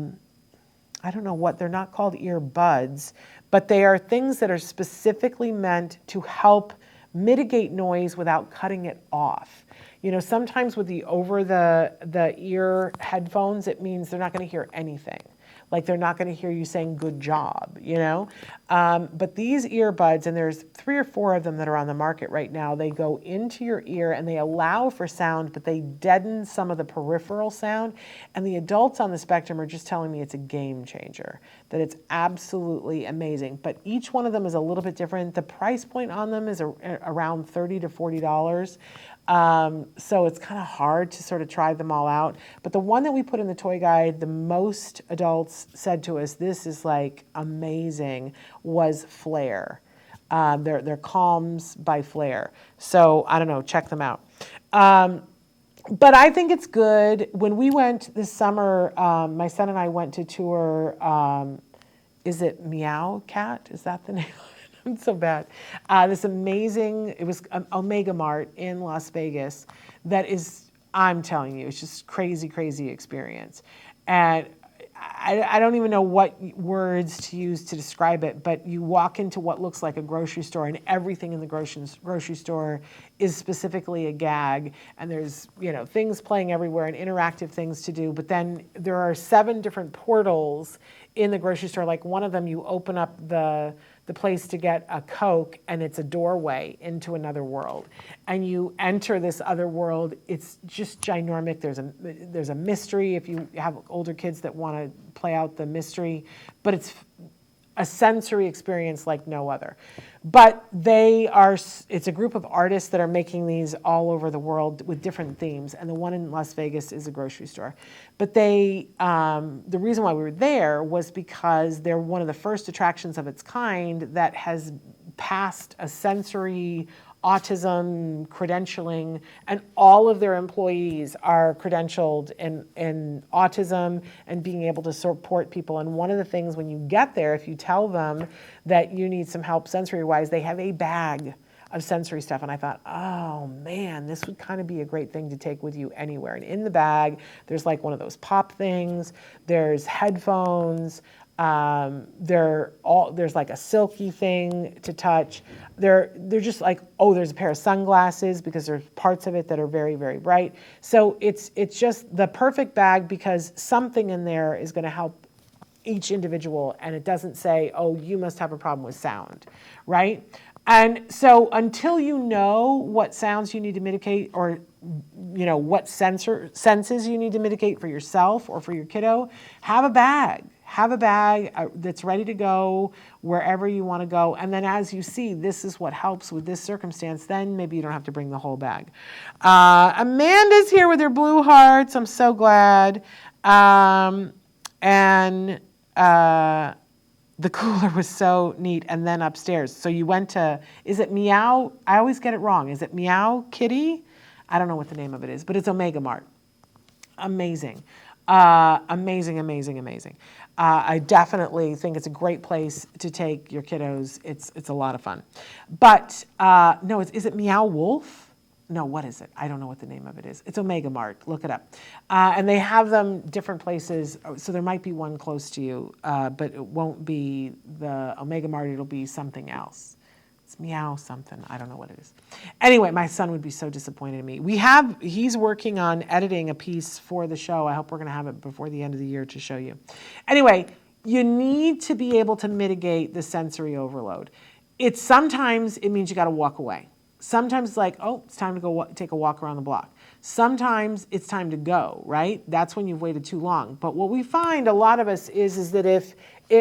don't know what, they're not called earbuds, but they are things that are specifically meant to help mitigate noise without cutting it off. You know, sometimes with the over the ear headphones, it means they're not going to hear anything. Like they're not going to hear you saying good job, you know? But these earbuds, and there's 3 or 4 of them that are on the market right now, they go into your ear and they allow for sound, but they deaden some of the peripheral sound. And the adults on the spectrum are just telling me it's a game changer, that it's absolutely amazing. But each one of them is a little bit different. The price point on them is around $30 to $40. So it's kind of hard to sort of try them all out. But the one that we put in the toy guide, the most adults said to us, this is like amazing, was Flare. They're Calms by Flare. So I don't know, check them out. But I think it's good. When we went this summer, my son and I went to tour, is it Meow Cat? Is that the name of it? I'm so bad. This amazing, it was Omega Mart in Las Vegas that is, I'm telling you, it's just crazy, crazy experience. And I don't even know what words to use to describe it, but you walk into what looks like a grocery store and everything in the grocery store is specifically a gag, and there's, you know, things playing everywhere and interactive things to do. But then there are 7 different portals in the grocery store. Like one of them, you open up the place to get a Coke, and it's a doorway into another world. And you enter this other world. It's just ginormous. There's a mystery if you have older kids that want to play out the mystery, but it's a sensory experience like no other. But it's a group of artists that are making these all over the world with different themes, and the one in Las Vegas is a grocery store. But the reason why we were there was because they're one of the first attractions of its kind that has passed a sensory autism credentialing, and all of their employees are credentialed in autism and being able to support people. And one of the things when you get there, if you tell them that you need some help sensory-wise, they have a bag of sensory stuff. And I thought, oh man, this would kind of be a great thing to take with you anywhere. And in the bag, there's like one of those pop things, there's headphones, there's like a silky thing to touch. They're just like, oh, there's a pair of sunglasses because there's parts of it that are very, very bright. So it's just the perfect bag because something in there is going to help each individual, and it doesn't say, oh, you must have a problem with sound, right? And so until you know what sounds you need to mitigate, or what senses you need to mitigate for yourself or for your kiddo, have a bag. Have a bag that's ready to go wherever you want to go. And then as you see, this is what helps with this circumstance, then maybe you don't have to bring the whole bag. Amanda's here with her blue hearts. I'm so glad. The cooler was so neat. And then upstairs. So you went to, is it Meow? I always get it wrong. Is it Meow Kitty? I don't know what the name of it is, but it's Omega Mart. Amazing. Amazing. I definitely think it's a great place to take your kiddos. It's a lot of fun. But no, is it Meow Wolf? No, what is it? I don't know what the name of it is. It's Omega Mart. Look it up. And they have them different places. So there might be one close to you, but it won't be the Omega Mart. It'll be something else. It's Meow something. I don't know what it is. Anyway, my son would be so disappointed in me. He's working on editing a piece for the show. I hope we're going to have it before the end of the year to show you. Anyway, you need to be able to mitigate the sensory overload. Sometimes it means you got to walk away. Sometimes it's like, oh, it's time to go take a walk around the block. Sometimes it's time to go, right? That's when you've waited too long. But what we find, a lot of us, is that if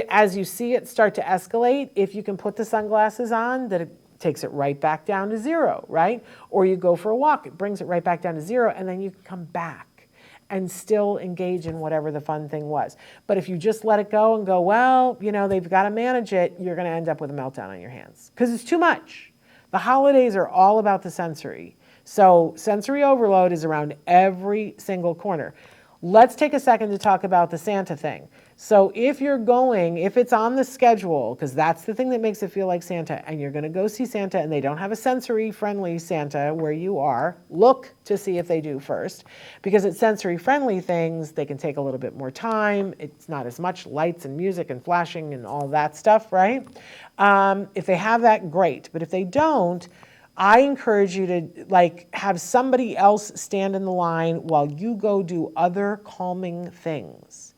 as you see it start to escalate, if you can put the sunglasses on, that it takes it right back down to zero, right? Or you go for a walk, it brings it right back down to zero, and then you can come back and still engage in whatever the fun thing was. But if you just let it go and go, well, they've got to manage it, you're going to end up with a meltdown on your hands because it's too much. The holidays are all about the sensory. So sensory overload is around every single corner. Let's take a second to talk about the Santa thing. So if it's on the schedule, because that's the thing that makes it feel like Santa, and you're going to go see Santa and they don't have a sensory-friendly Santa where you are, look to see if they do first. Because it's sensory-friendly things, they can take a little bit more time. It's not as much lights and music and flashing and all that stuff, right? If they have that, great. But if they don't, I encourage you to have somebody else stand in the line while you go do other calming things.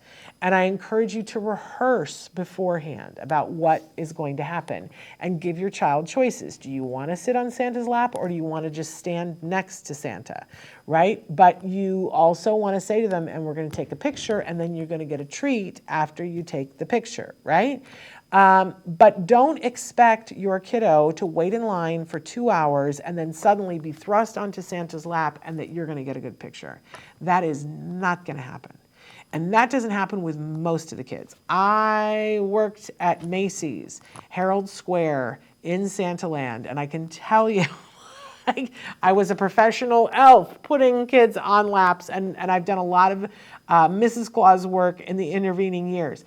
And I encourage you to rehearse beforehand about what is going to happen and give your child choices. Do you want to sit on Santa's lap or do you want to just stand next to Santa, right? But you also want to say to them, and we're going to take a picture, and then you're going to get a treat after you take the picture, right? But don't expect your kiddo to wait in line for 2 hours and then suddenly be thrust onto Santa's lap and that you're going to get a good picture. That is not going to happen. And that doesn't happen with most of the kids. I worked at Macy's, Herald Square in Santaland, and I can tell you, I was a professional elf putting kids on laps, and I've done a lot of Mrs. Claus work in the intervening years.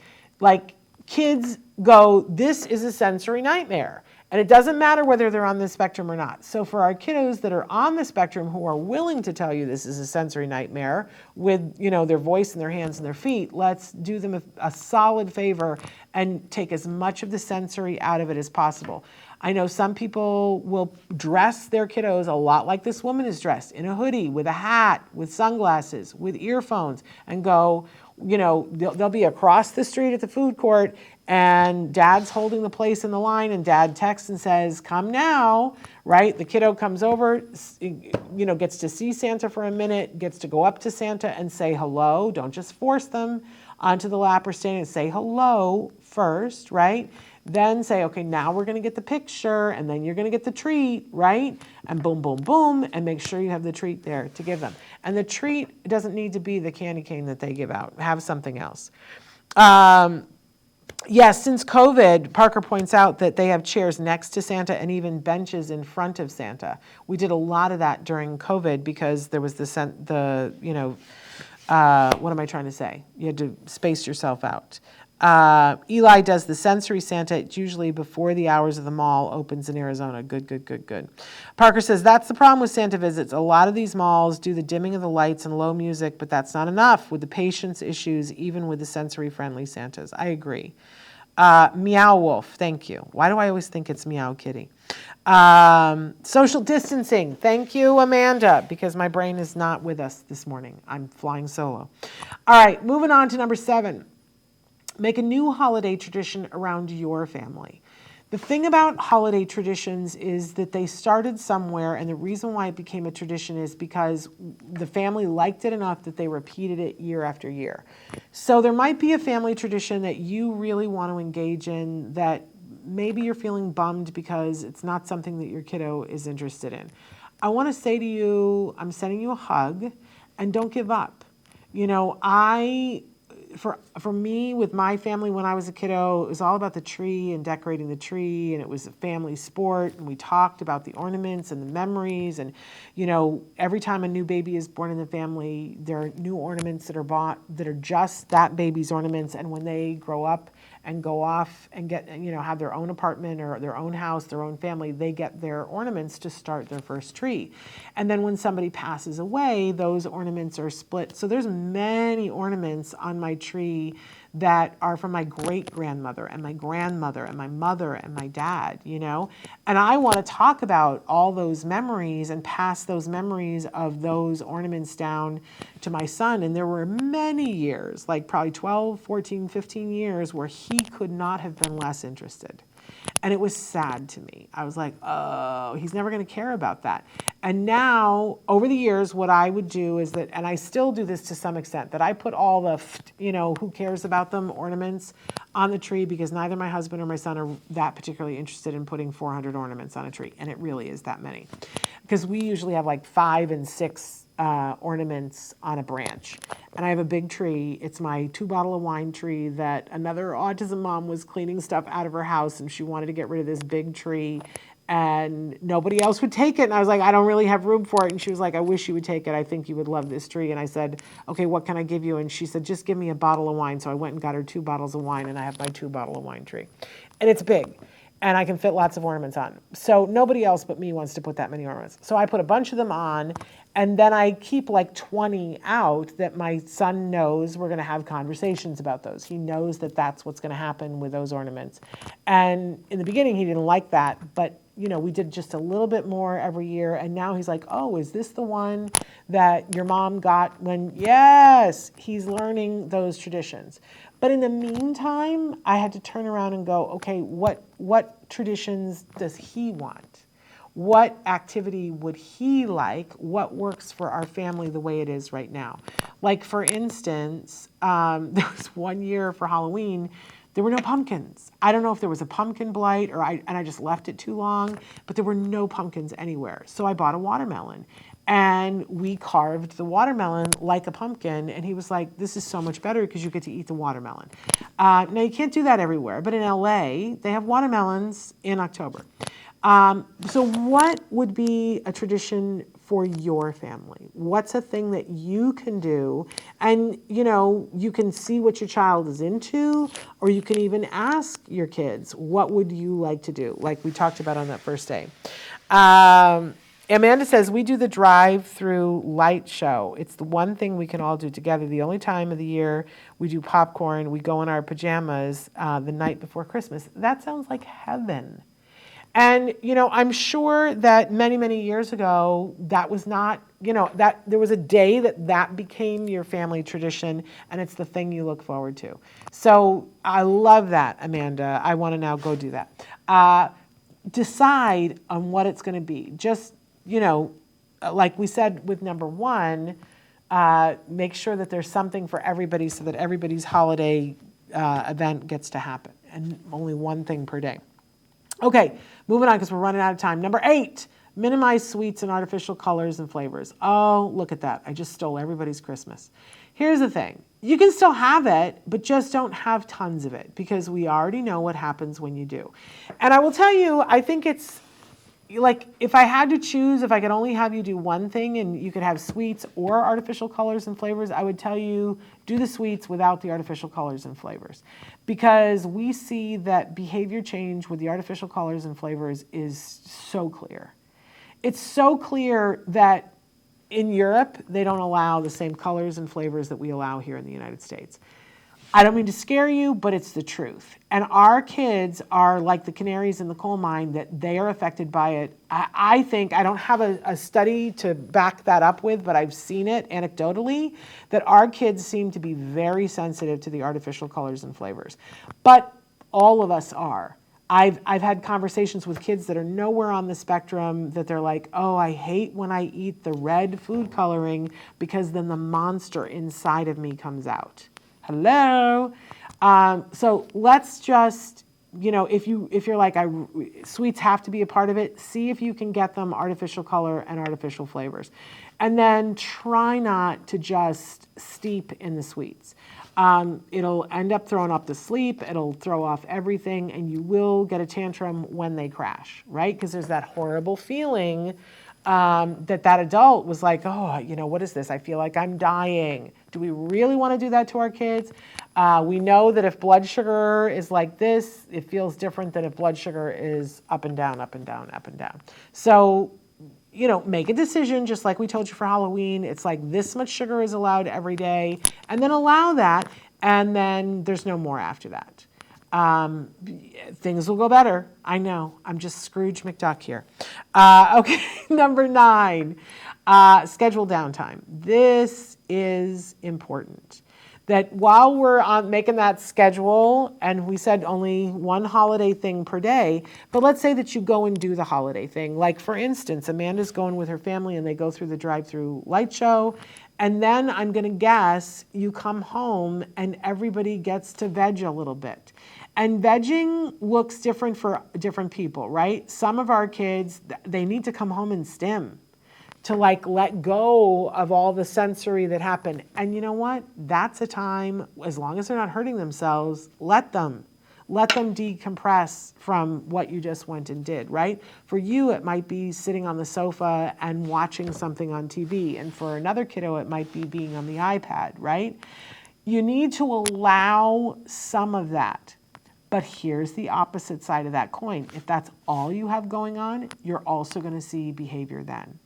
Kids go, this is a sensory nightmare. And it doesn't matter whether they're on the spectrum or not. So for our kiddos that are on the spectrum who are willing to tell you this is a sensory nightmare with, their voice and their hands and their feet, let's do them a solid favor and take as much of the sensory out of it as possible. I know some people will dress their kiddos a lot like this woman is dressed, in a hoodie, with a hat, with sunglasses, with earphones, and go, they'll be across the street at the food court and dad's holding the place in the line and dad texts and says, come now, right? The kiddo comes over, gets to see Santa for a minute, gets to go up to Santa and say hello. Don't just force them onto the lap or stand and say hello first, right? Then say, okay, now we're going to get the picture and then you're going to get the treat, right? And boom, boom, boom, and make sure you have the treat there to give them. And the treat doesn't need to be the candy cane that they give out. Have something else. Yes, since COVID, Parker points out that they have chairs next to Santa and even benches in front of Santa. We did a lot of that during COVID because there was what am I trying to say? You had to space yourself out. Eli does the sensory Santa. It's usually before the hours of the mall opens in Arizona. Good. Parker says, that's the problem with Santa visits. A lot of these malls do the dimming of the lights and low music, but that's not enough with the patience issues, even with the sensory-friendly Santas. I agree. Meow Wolf, thank you. Why do I always think it's Meow Kitty? Social distancing. Thank you, Amanda, because my brain is not with us this morning. I'm flying solo. All right, moving on to number 7. Make a new holiday tradition around your family. The thing about holiday traditions is that they started somewhere, and the reason why it became a tradition is because the family liked it enough that they repeated it year after year. So there might be a family tradition that you really want to engage in that maybe you're feeling bummed because it's not something that your kiddo is interested in. I want to say to you, I'm sending you a hug, and don't give up. You know, for me, with my family, when I was a kiddo, it was all about the tree and decorating the tree, and it was a family sport, and we talked about the ornaments and the memories, and, you know, every time a new baby is born in the family, there are new ornaments that are bought that are just that baby's ornaments, and when they grow up and go off and get, you know, have their own apartment or their own house, their own family, they get their ornaments to start their first tree. And then when somebody passes away, those ornaments are split. So there's many ornaments on my tree that are from my great-grandmother and my grandmother and my mother and my dad, you know? And I want to talk about all those memories and pass those memories of those ornaments down to my son. And there were many years, like probably 12, 14, 15 years, where he could not have been less interested. And it was sad to me. I was like, oh, he's never going to care about that. And now, over the years, what I would do is that, and I still do this to some extent, that I put all the, you know, who cares about them ornaments on the tree, because neither my husband or my son are that particularly interested in putting 400 ornaments on a tree. And it really is that many. Because we usually have like 5 and 6 ornaments on a branch. And I have a big tree. It's my 2-bottle-of-wine tree that another autism mom was cleaning stuff out of her house, and she wanted to get rid of this big tree, and nobody else would take it. And I was like, I don't really have room for it. And she was like, I wish you would take it. I think you would love this tree. And I said, okay, what can I give you? And she said, just give me a bottle of wine. So I went and got her 2 bottles of wine, and I have my 2-bottle-of-wine tree. And it's big, and I can fit lots of ornaments on. So nobody else but me wants to put that many ornaments. So I put a bunch of them on, and then I keep like 20 out that my son knows we're going to have conversations about those. He knows that that's what's going to happen with those ornaments. And in the beginning, he didn't like that, but you know, we did just a little bit more every year. And now he's like, oh, is this the one that your mom got when, yes, he's learning those traditions. But in the meantime, I had to turn around and go, okay, what traditions does he want? What activity would he like? What works for our family the way it is right now? Like, for instance, there was one year for Halloween, there were no pumpkins. I don't know if there was a pumpkin blight and I just left it too long, but there were no pumpkins anywhere. So I bought a watermelon, and we carved the watermelon like a pumpkin, and he was like, this is so much better because you get to eat the watermelon. Now, you can't do that everywhere, but in LA, they have watermelons in October. So what would be a tradition for your family? What's a thing that you can do? And, you know, you can see what your child is into, or you can even ask your kids, what would you like to do? Like we talked about on that first day. Amanda says, we do the drive-through light show. It's the one thing we can all do together. The only time of the year we do popcorn, we go in our pajamas the night before Christmas. That sounds like heaven. And, you know, I'm sure that many, many years ago, that was not, you know, that there was a day that became your family tradition, and it's the thing you look forward to. So I love that, Amanda. I want to now go do that. Decide on what it's going to be. Just, you know, like we said with number 1, make sure that there's something for everybody so that everybody's holiday event gets to happen, and only one thing per day. Okay, moving on because we're running out of time. Number 8, minimize sweets and artificial colors and flavors. Oh, look at that. I just stole everybody's Christmas. Here's the thing. You can still have it, but just don't have tons of it, because we already know what happens when you do. And I will tell you, I think it's like, if I had to choose, if I could only have you do one thing and you could have sweets or artificial colors and flavors, I would tell you do the sweets without the artificial colors and flavors. Because we see that behavior change with the artificial colors and flavors is so clear. It's so clear that in Europe, they don't allow the same colors and flavors that we allow here in the United States. I don't mean to scare you, but it's the truth. And our kids are like the canaries in the coal mine, that they are affected by it. I think, I don't have a study to back that up with, but I've seen it anecdotally, that our kids seem to be very sensitive to the artificial colors and flavors. But all of us are. I've had conversations with kids that are nowhere on the spectrum that they're like, oh, I hate when I eat the red food coloring because then the monster inside of me comes out. Hello. So let's just, if you're like, sweets have to be a part of it, see if you can get them artificial color and artificial flavors. And then try not to just steep in the sweets. It'll end up throwing up the sleep, it'll throw off everything, and you will get a tantrum when they crash, right? Because there's that horrible feeling that adult was like, oh, what is this? I feel like I'm dying. Do we really want to do that to our kids? We know that if blood sugar is like this, it feels different than if blood sugar is up and down, up and down, up and down. So, make a decision, just like we told you for Halloween. It's like this much sugar is allowed every day, and then allow that, and then there's no more after that. Things will go better. I know. I'm just Scrooge McDuck here. Okay, number 9, schedule downtime. This is important. That while we're making that schedule, and we said only one holiday thing per day, but let's say that you go and do the holiday thing. Like, for instance, Amanda's going with her family and they go through the drive-through light show, and then I'm going to guess you come home and everybody gets to veg a little bit. And vegging looks different for different people, right? Some of our kids, they need to come home and stim to let go of all the sensory that happened. And you know what? That's a time, as long as they're not hurting themselves, let them decompress from what you just went and did, right? For you, it might be sitting on the sofa and watching something on TV. And for another kiddo, it might be being on the iPad, right? You need to allow some of that. But here's the opposite side of that coin. If that's all you have going on, you're also going to see behavior then,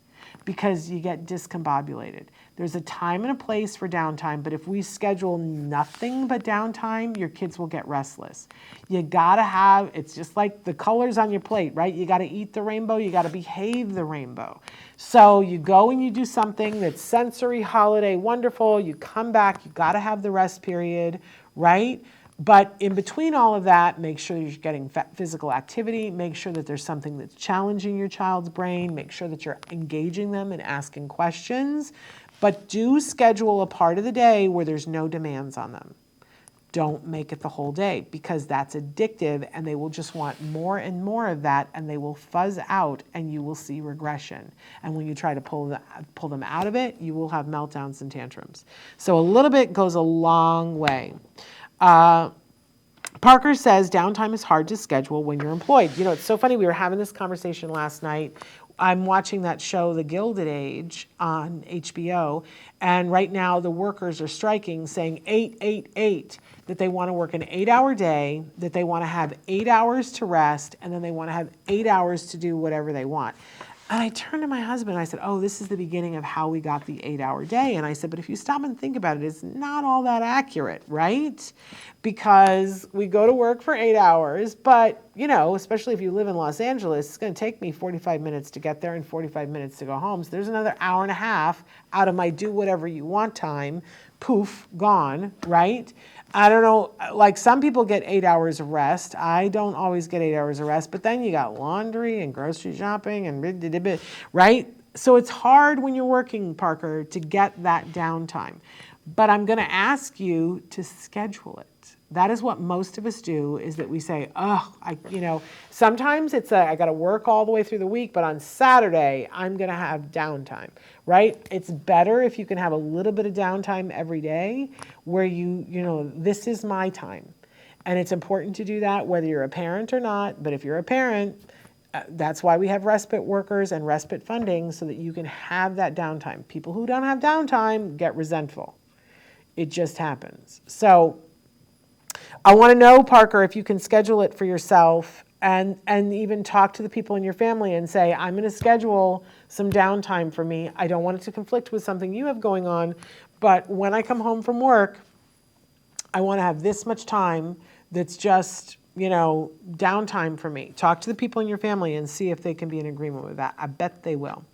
because you get discombobulated. There's a time and a place for downtime, but if we schedule nothing but downtime, your kids will get restless. You gotta have, it's just like the colors on your plate, right? You gotta eat the rainbow, you gotta behave the rainbow. So you go and you do something that's sensory, holiday, wonderful, you come back, you gotta have the rest period, right? But in between all of that, make sure you're getting physical activity, make sure that there's something that's challenging your child's brain, make sure that you're engaging them and asking questions, but do schedule a part of the day where there's no demands on them. Don't make it the whole day, because that's addictive and they will just want more and more of that, and they will fuzz out and you will see regression. And when you try to pull them out of it, you will have meltdowns and tantrums. So a little bit goes a long way. Parker says downtime is hard to schedule when you're employed. It's so funny. We were having this conversation last night. I'm watching that show, The Gilded Age, on HBO. And right now the workers are striking, saying 8-8-8, that they want to work an 8-hour day, that they want to have 8 hours to rest, and then they want to have 8 hours to do whatever they want. And I turned to my husband and I said, oh, this is the beginning of how we got the 8-hour day. And I said, but if you stop and think about it, it's not all that accurate, right? Because we go to work for 8 hours, but, especially if you live in Los Angeles, it's going to take me 45 minutes to get there and 45 minutes to go home. So there's another hour and a half out of my do whatever you want time, poof, gone, right? I don't know, like some people get 8 hours of rest. I don't always get 8 hours of rest, but then you got laundry and grocery shopping and right? So it's hard when you're working, Parker, to get that downtime. But I'm going to ask you to schedule it. That is what most of us do, is that we say, sometimes it's I got to work all the way through the week, but on Saturday, I'm going to have downtime, right? It's better if you can have a little bit of downtime every day where this is my time. And it's important to do that whether you're a parent or not. But if you're a parent, that's why we have respite workers and respite funding, so that you can have that downtime. People who don't have downtime get resentful. It just happens. So I want to know, Parker, if you can schedule it for yourself and even talk to the people in your family and say, I'm going to schedule some downtime for me. I don't want it to conflict with something you have going on, but when I come home from work, I want to have this much time that's just, downtime for me. Talk to the people in your family and see if they can be in agreement with that. I bet they will.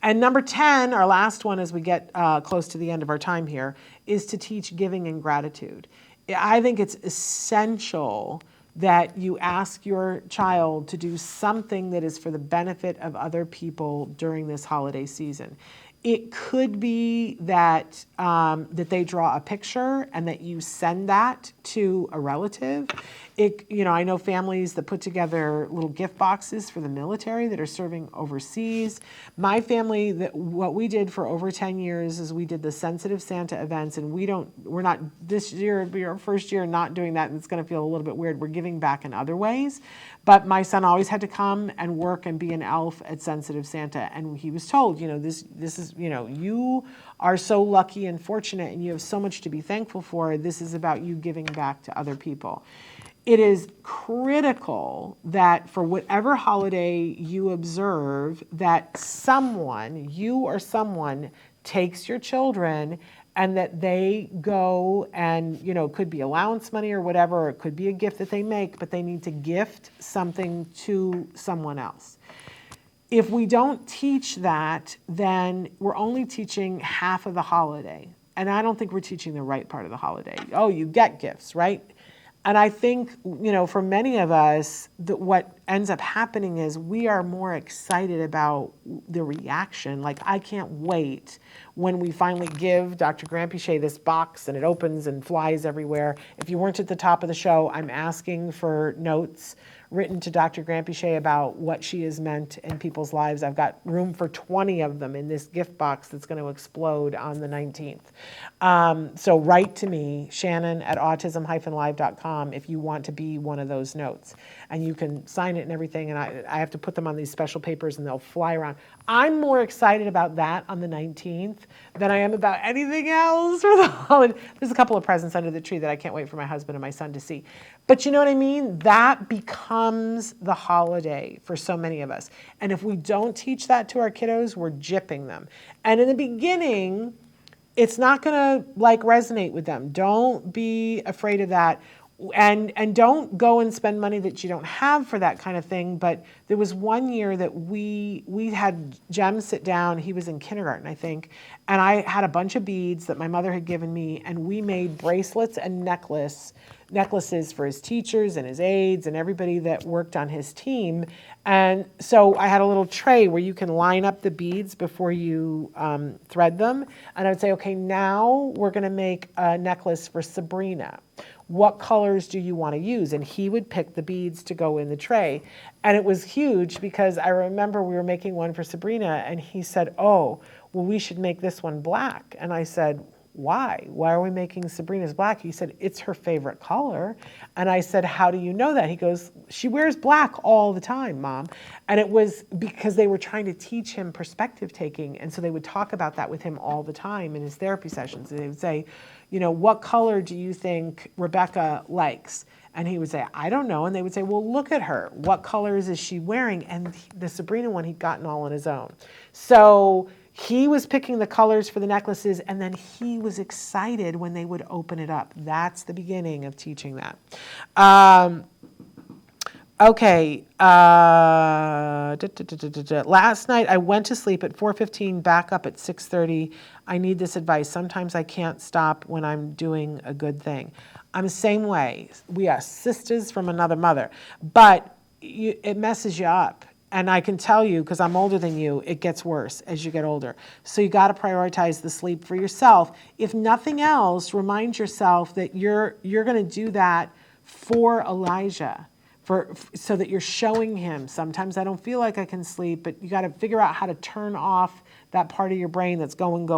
And number 10, our last one as we get close to the end of our time here, is to teach giving and gratitude. I think it's essential that you ask your child to do something that is for the benefit of other people during this holiday season. It could be that that they draw a picture and that you send that to a relative. I know families that put together little gift boxes for the military that are serving overseas. My family, what we did for over 10 years is we did the Sensitive Santa events, and we're not, this year would be our first year not doing that, and it's going to feel a little bit weird. We're giving back in other ways. But my son always had to come and work and be an elf at Sensitive Santa, and he was told, this is, you are so lucky and fortunate, and you have so much to be thankful for. This is about you giving back to other people. It is critical that for whatever holiday you observe, that someone, you or someone, takes your children and that they go and, it could be allowance money or whatever, or it could be a gift that they make, but they need to gift something to someone else. If we don't teach that, then we're only teaching half of the holiday. And I don't think we're teaching the right part of the holiday. Oh, you get gifts, right? And I think, for many of us, that what ends up happening is we are more excited about the reaction. Like, I can't wait when we finally give Dr. Granpeesheh this box and it opens and flies everywhere. If you weren't at the top of the show, I'm asking for notes written to Dr. Granpeesheh about what she has meant in people's lives. I've got room for 20 of them in this gift box that's going to explode on the 19th. So write to me, Shannon at autism-live.com, if you want to be one of those notes. And you can sign it and everything, and I have to put them on these special papers and they'll fly around. I'm more excited about that on the 19th than I am about anything else for the holiday. There's a couple of presents under the tree that I can't wait for my husband and my son to see. But you know what I mean? That becomes the holiday for so many of us. And if we don't teach that to our kiddos, we're gypping them. And in the beginning, it's not going to resonate with them. Don't be afraid of that. And don't go and spend money that you don't have for that kind of thing. But there was one year that we had Jem sit down. He was in kindergarten, I think. And I had a bunch of beads that my mother had given me. And we made bracelets and necklaces for his teachers and his aides and everybody that worked on his team. And so I had a little tray where you can line up the beads before you thread them. And I would say, okay, now we're going to make a necklace for Sabrina. What colors do you want to use? And he would pick the beads to go in the tray. And it was huge because I remember we were making one for Sabrina and he said, oh, well, we should make this one black. And I said, why? Why are we making Sabrina's black? He said, it's her favorite color. And I said, how do you know that? He goes, she wears black all the time, Mom. And it was because they were trying to teach him perspective taking. And so they would talk about that with him all the time in his therapy sessions. And they would say, what color do you think Rebecca likes? And he would say, I don't know. And they would say, well, look at her. What colors is she wearing? And the Sabrina one, he'd gotten all on his own. So he was picking the colors for the necklaces, and then he was excited when they would open it up. That's the beginning of teaching that. Okay. Last night I went to sleep at 4:15, back up at 6:30. I need this advice. Sometimes I can't stop when I'm doing a good thing. I'm the same way. We are sisters from another mother, but it messes you up. And I can tell you, because I'm older than you, it gets worse as you get older. So you got to prioritize the sleep for yourself. If nothing else, remind yourself that you're going to do that for Elijah, so that you're showing him, sometimes I don't feel like I can sleep, but you got to figure out how to turn off that part of your brain that's going,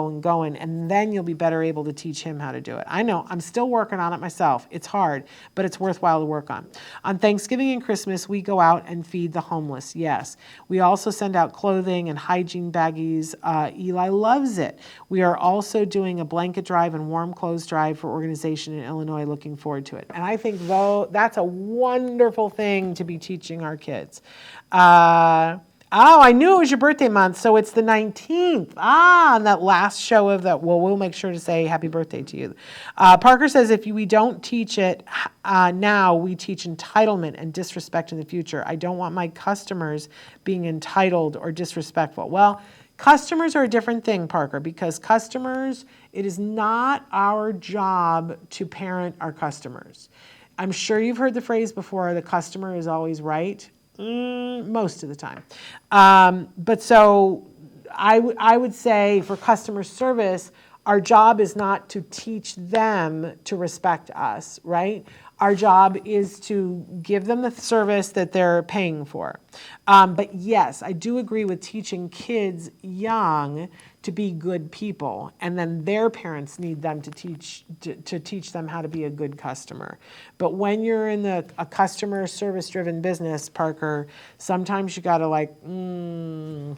and then you'll be better able to teach him how to do it. I know, I'm still working on it myself. It's hard, but it's worthwhile to work on. On Thanksgiving and Christmas, we go out and feed the homeless, yes. We also send out clothing and hygiene baggies. Eli loves it. We are also doing a blanket drive and warm clothes drive for organization in Illinois, looking forward to it. And I think, though, that's a wonderful thing to be teaching our kids. Oh, I knew it was your birthday month, so it's the 19th. On that last show of that, well, we'll make sure to say happy birthday to you. Parker says if we don't teach it now, we teach entitlement and disrespect in the future. I don't want my customers being entitled or disrespectful. Well, customers are a different thing, Parker, because customers, it is not our job to parent our customers. I'm sure you've heard the phrase before, the customer is always right. Most of the time. But so I would say for customer service, our job is not to teach them to respect us, right? Our job is to give them the service that they're paying for. But yes, I do agree with teaching kids young to be good people, and then their parents need them to teach them how to be a good customer. But when you're in a customer service-driven business, Parker, sometimes you got to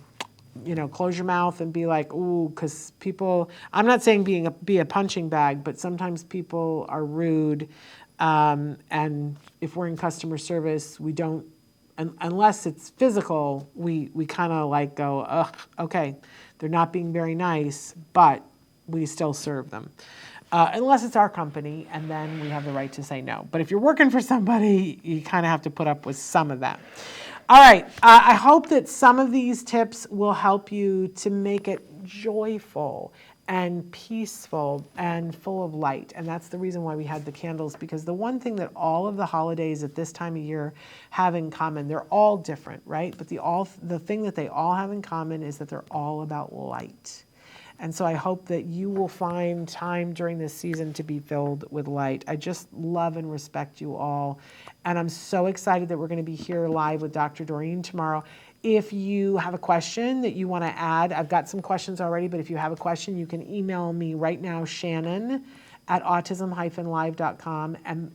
close your mouth and be like, ooh, because people, I'm not saying be a punching bag, but sometimes people are rude. And if we're in customer service, we don't, unless it's physical, we kind of go, ugh, okay, they're not being very nice, but we still serve them. Unless it's our company, and then we have the right to say no. But if you're working for somebody, you kind of have to put up with some of that. All right, I hope that some of these tips will help you to make it joyful and peaceful and full of light. And that's the reason why we had the candles, because the one thing that all of the holidays at this time of year have in common, they're all different, right? But the thing that they all have in common is that they're all about light. And so I hope that you will find time during this season to be filled with light. I just love and respect you all. And I'm so excited that we're going to be here live with Dr. Doreen tomorrow. If you have a question that you want to add, I've got some questions already, but if you have a question, you can email me right now, Shannon at autism-live.com. And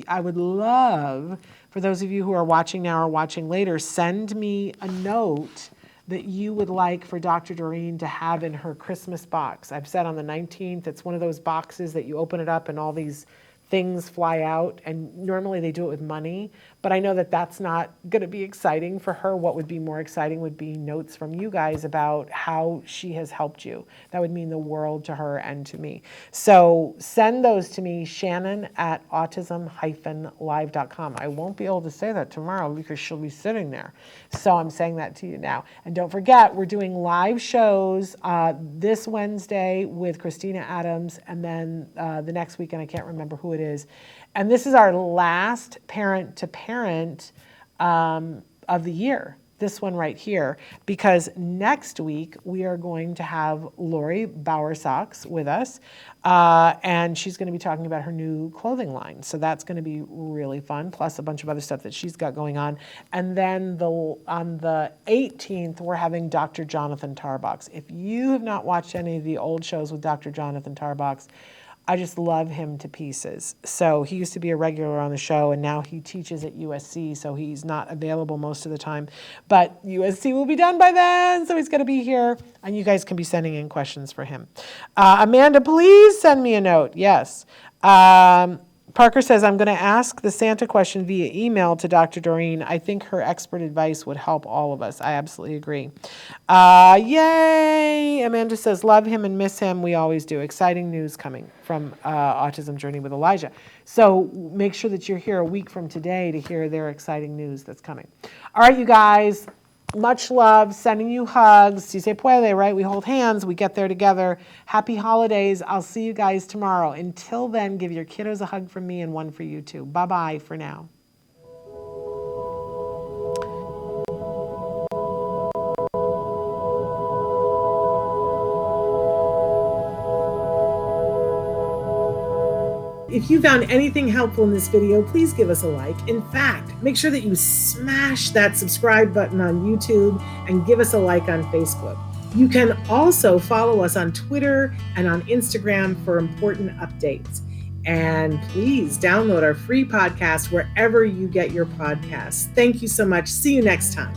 I would love, for those of you who are watching now or watching later, send me a note that you would like for Dr. Doreen to have in her Christmas box. I've said on the 19th, it's one of those boxes that you open it up and all these things fly out, and normally they do it with money, but I know that that's not going to be exciting for her. What would be more exciting would be notes from you guys about how she has helped you. That would mean the world to her and to me. So send those to me, Shannon at autism-live.com. I won't be able to say that tomorrow because she'll be sitting there. So I'm saying that to you now. And don't forget, we're doing live shows this Wednesday with Christina Adams, and then the next weekend, I can't remember who it is. And this is our last parent-to-parent of the year, this one right here, because next week we are going to have Lori Bowersox with us, and she's going to be talking about her new clothing line. So that's going to be really fun, plus a bunch of other stuff that she's got going on. And then on the 18th, we're having Dr. Jonathan Tarbox. If you have not watched any of the old shows with Dr. Jonathan Tarbox, I just love him to pieces. So he used to be a regular on the show, and now he teaches at USC, so he's not available most of the time. But USC will be done by then, so he's going to be here, and you guys can be sending in questions for him. Amanda, please send me a note. Yes. Parker says, I'm going to ask the Santa question via email to Dr. Doreen. I think her expert advice would help all of us. I absolutely agree. Yay! Amanda says, love him and miss him. We always do. Exciting news coming from Autism Journey with Elijah. So make sure that you're here a week from today to hear their exciting news that's coming. All right, you guys. Much love, sending you hugs. Si se puede, right? We hold hands, we get there together. Happy holidays. I'll see you guys tomorrow. Until then, give your kiddos a hug from me and one for you too. Bye-bye for now. If you found anything helpful in this video, please give us a like. In fact, make sure that you smash that subscribe button on YouTube and give us a like on Facebook. You can also follow us on Twitter and on Instagram for important updates. And please download our free podcast wherever you get your podcasts. Thank you so much. See you next time.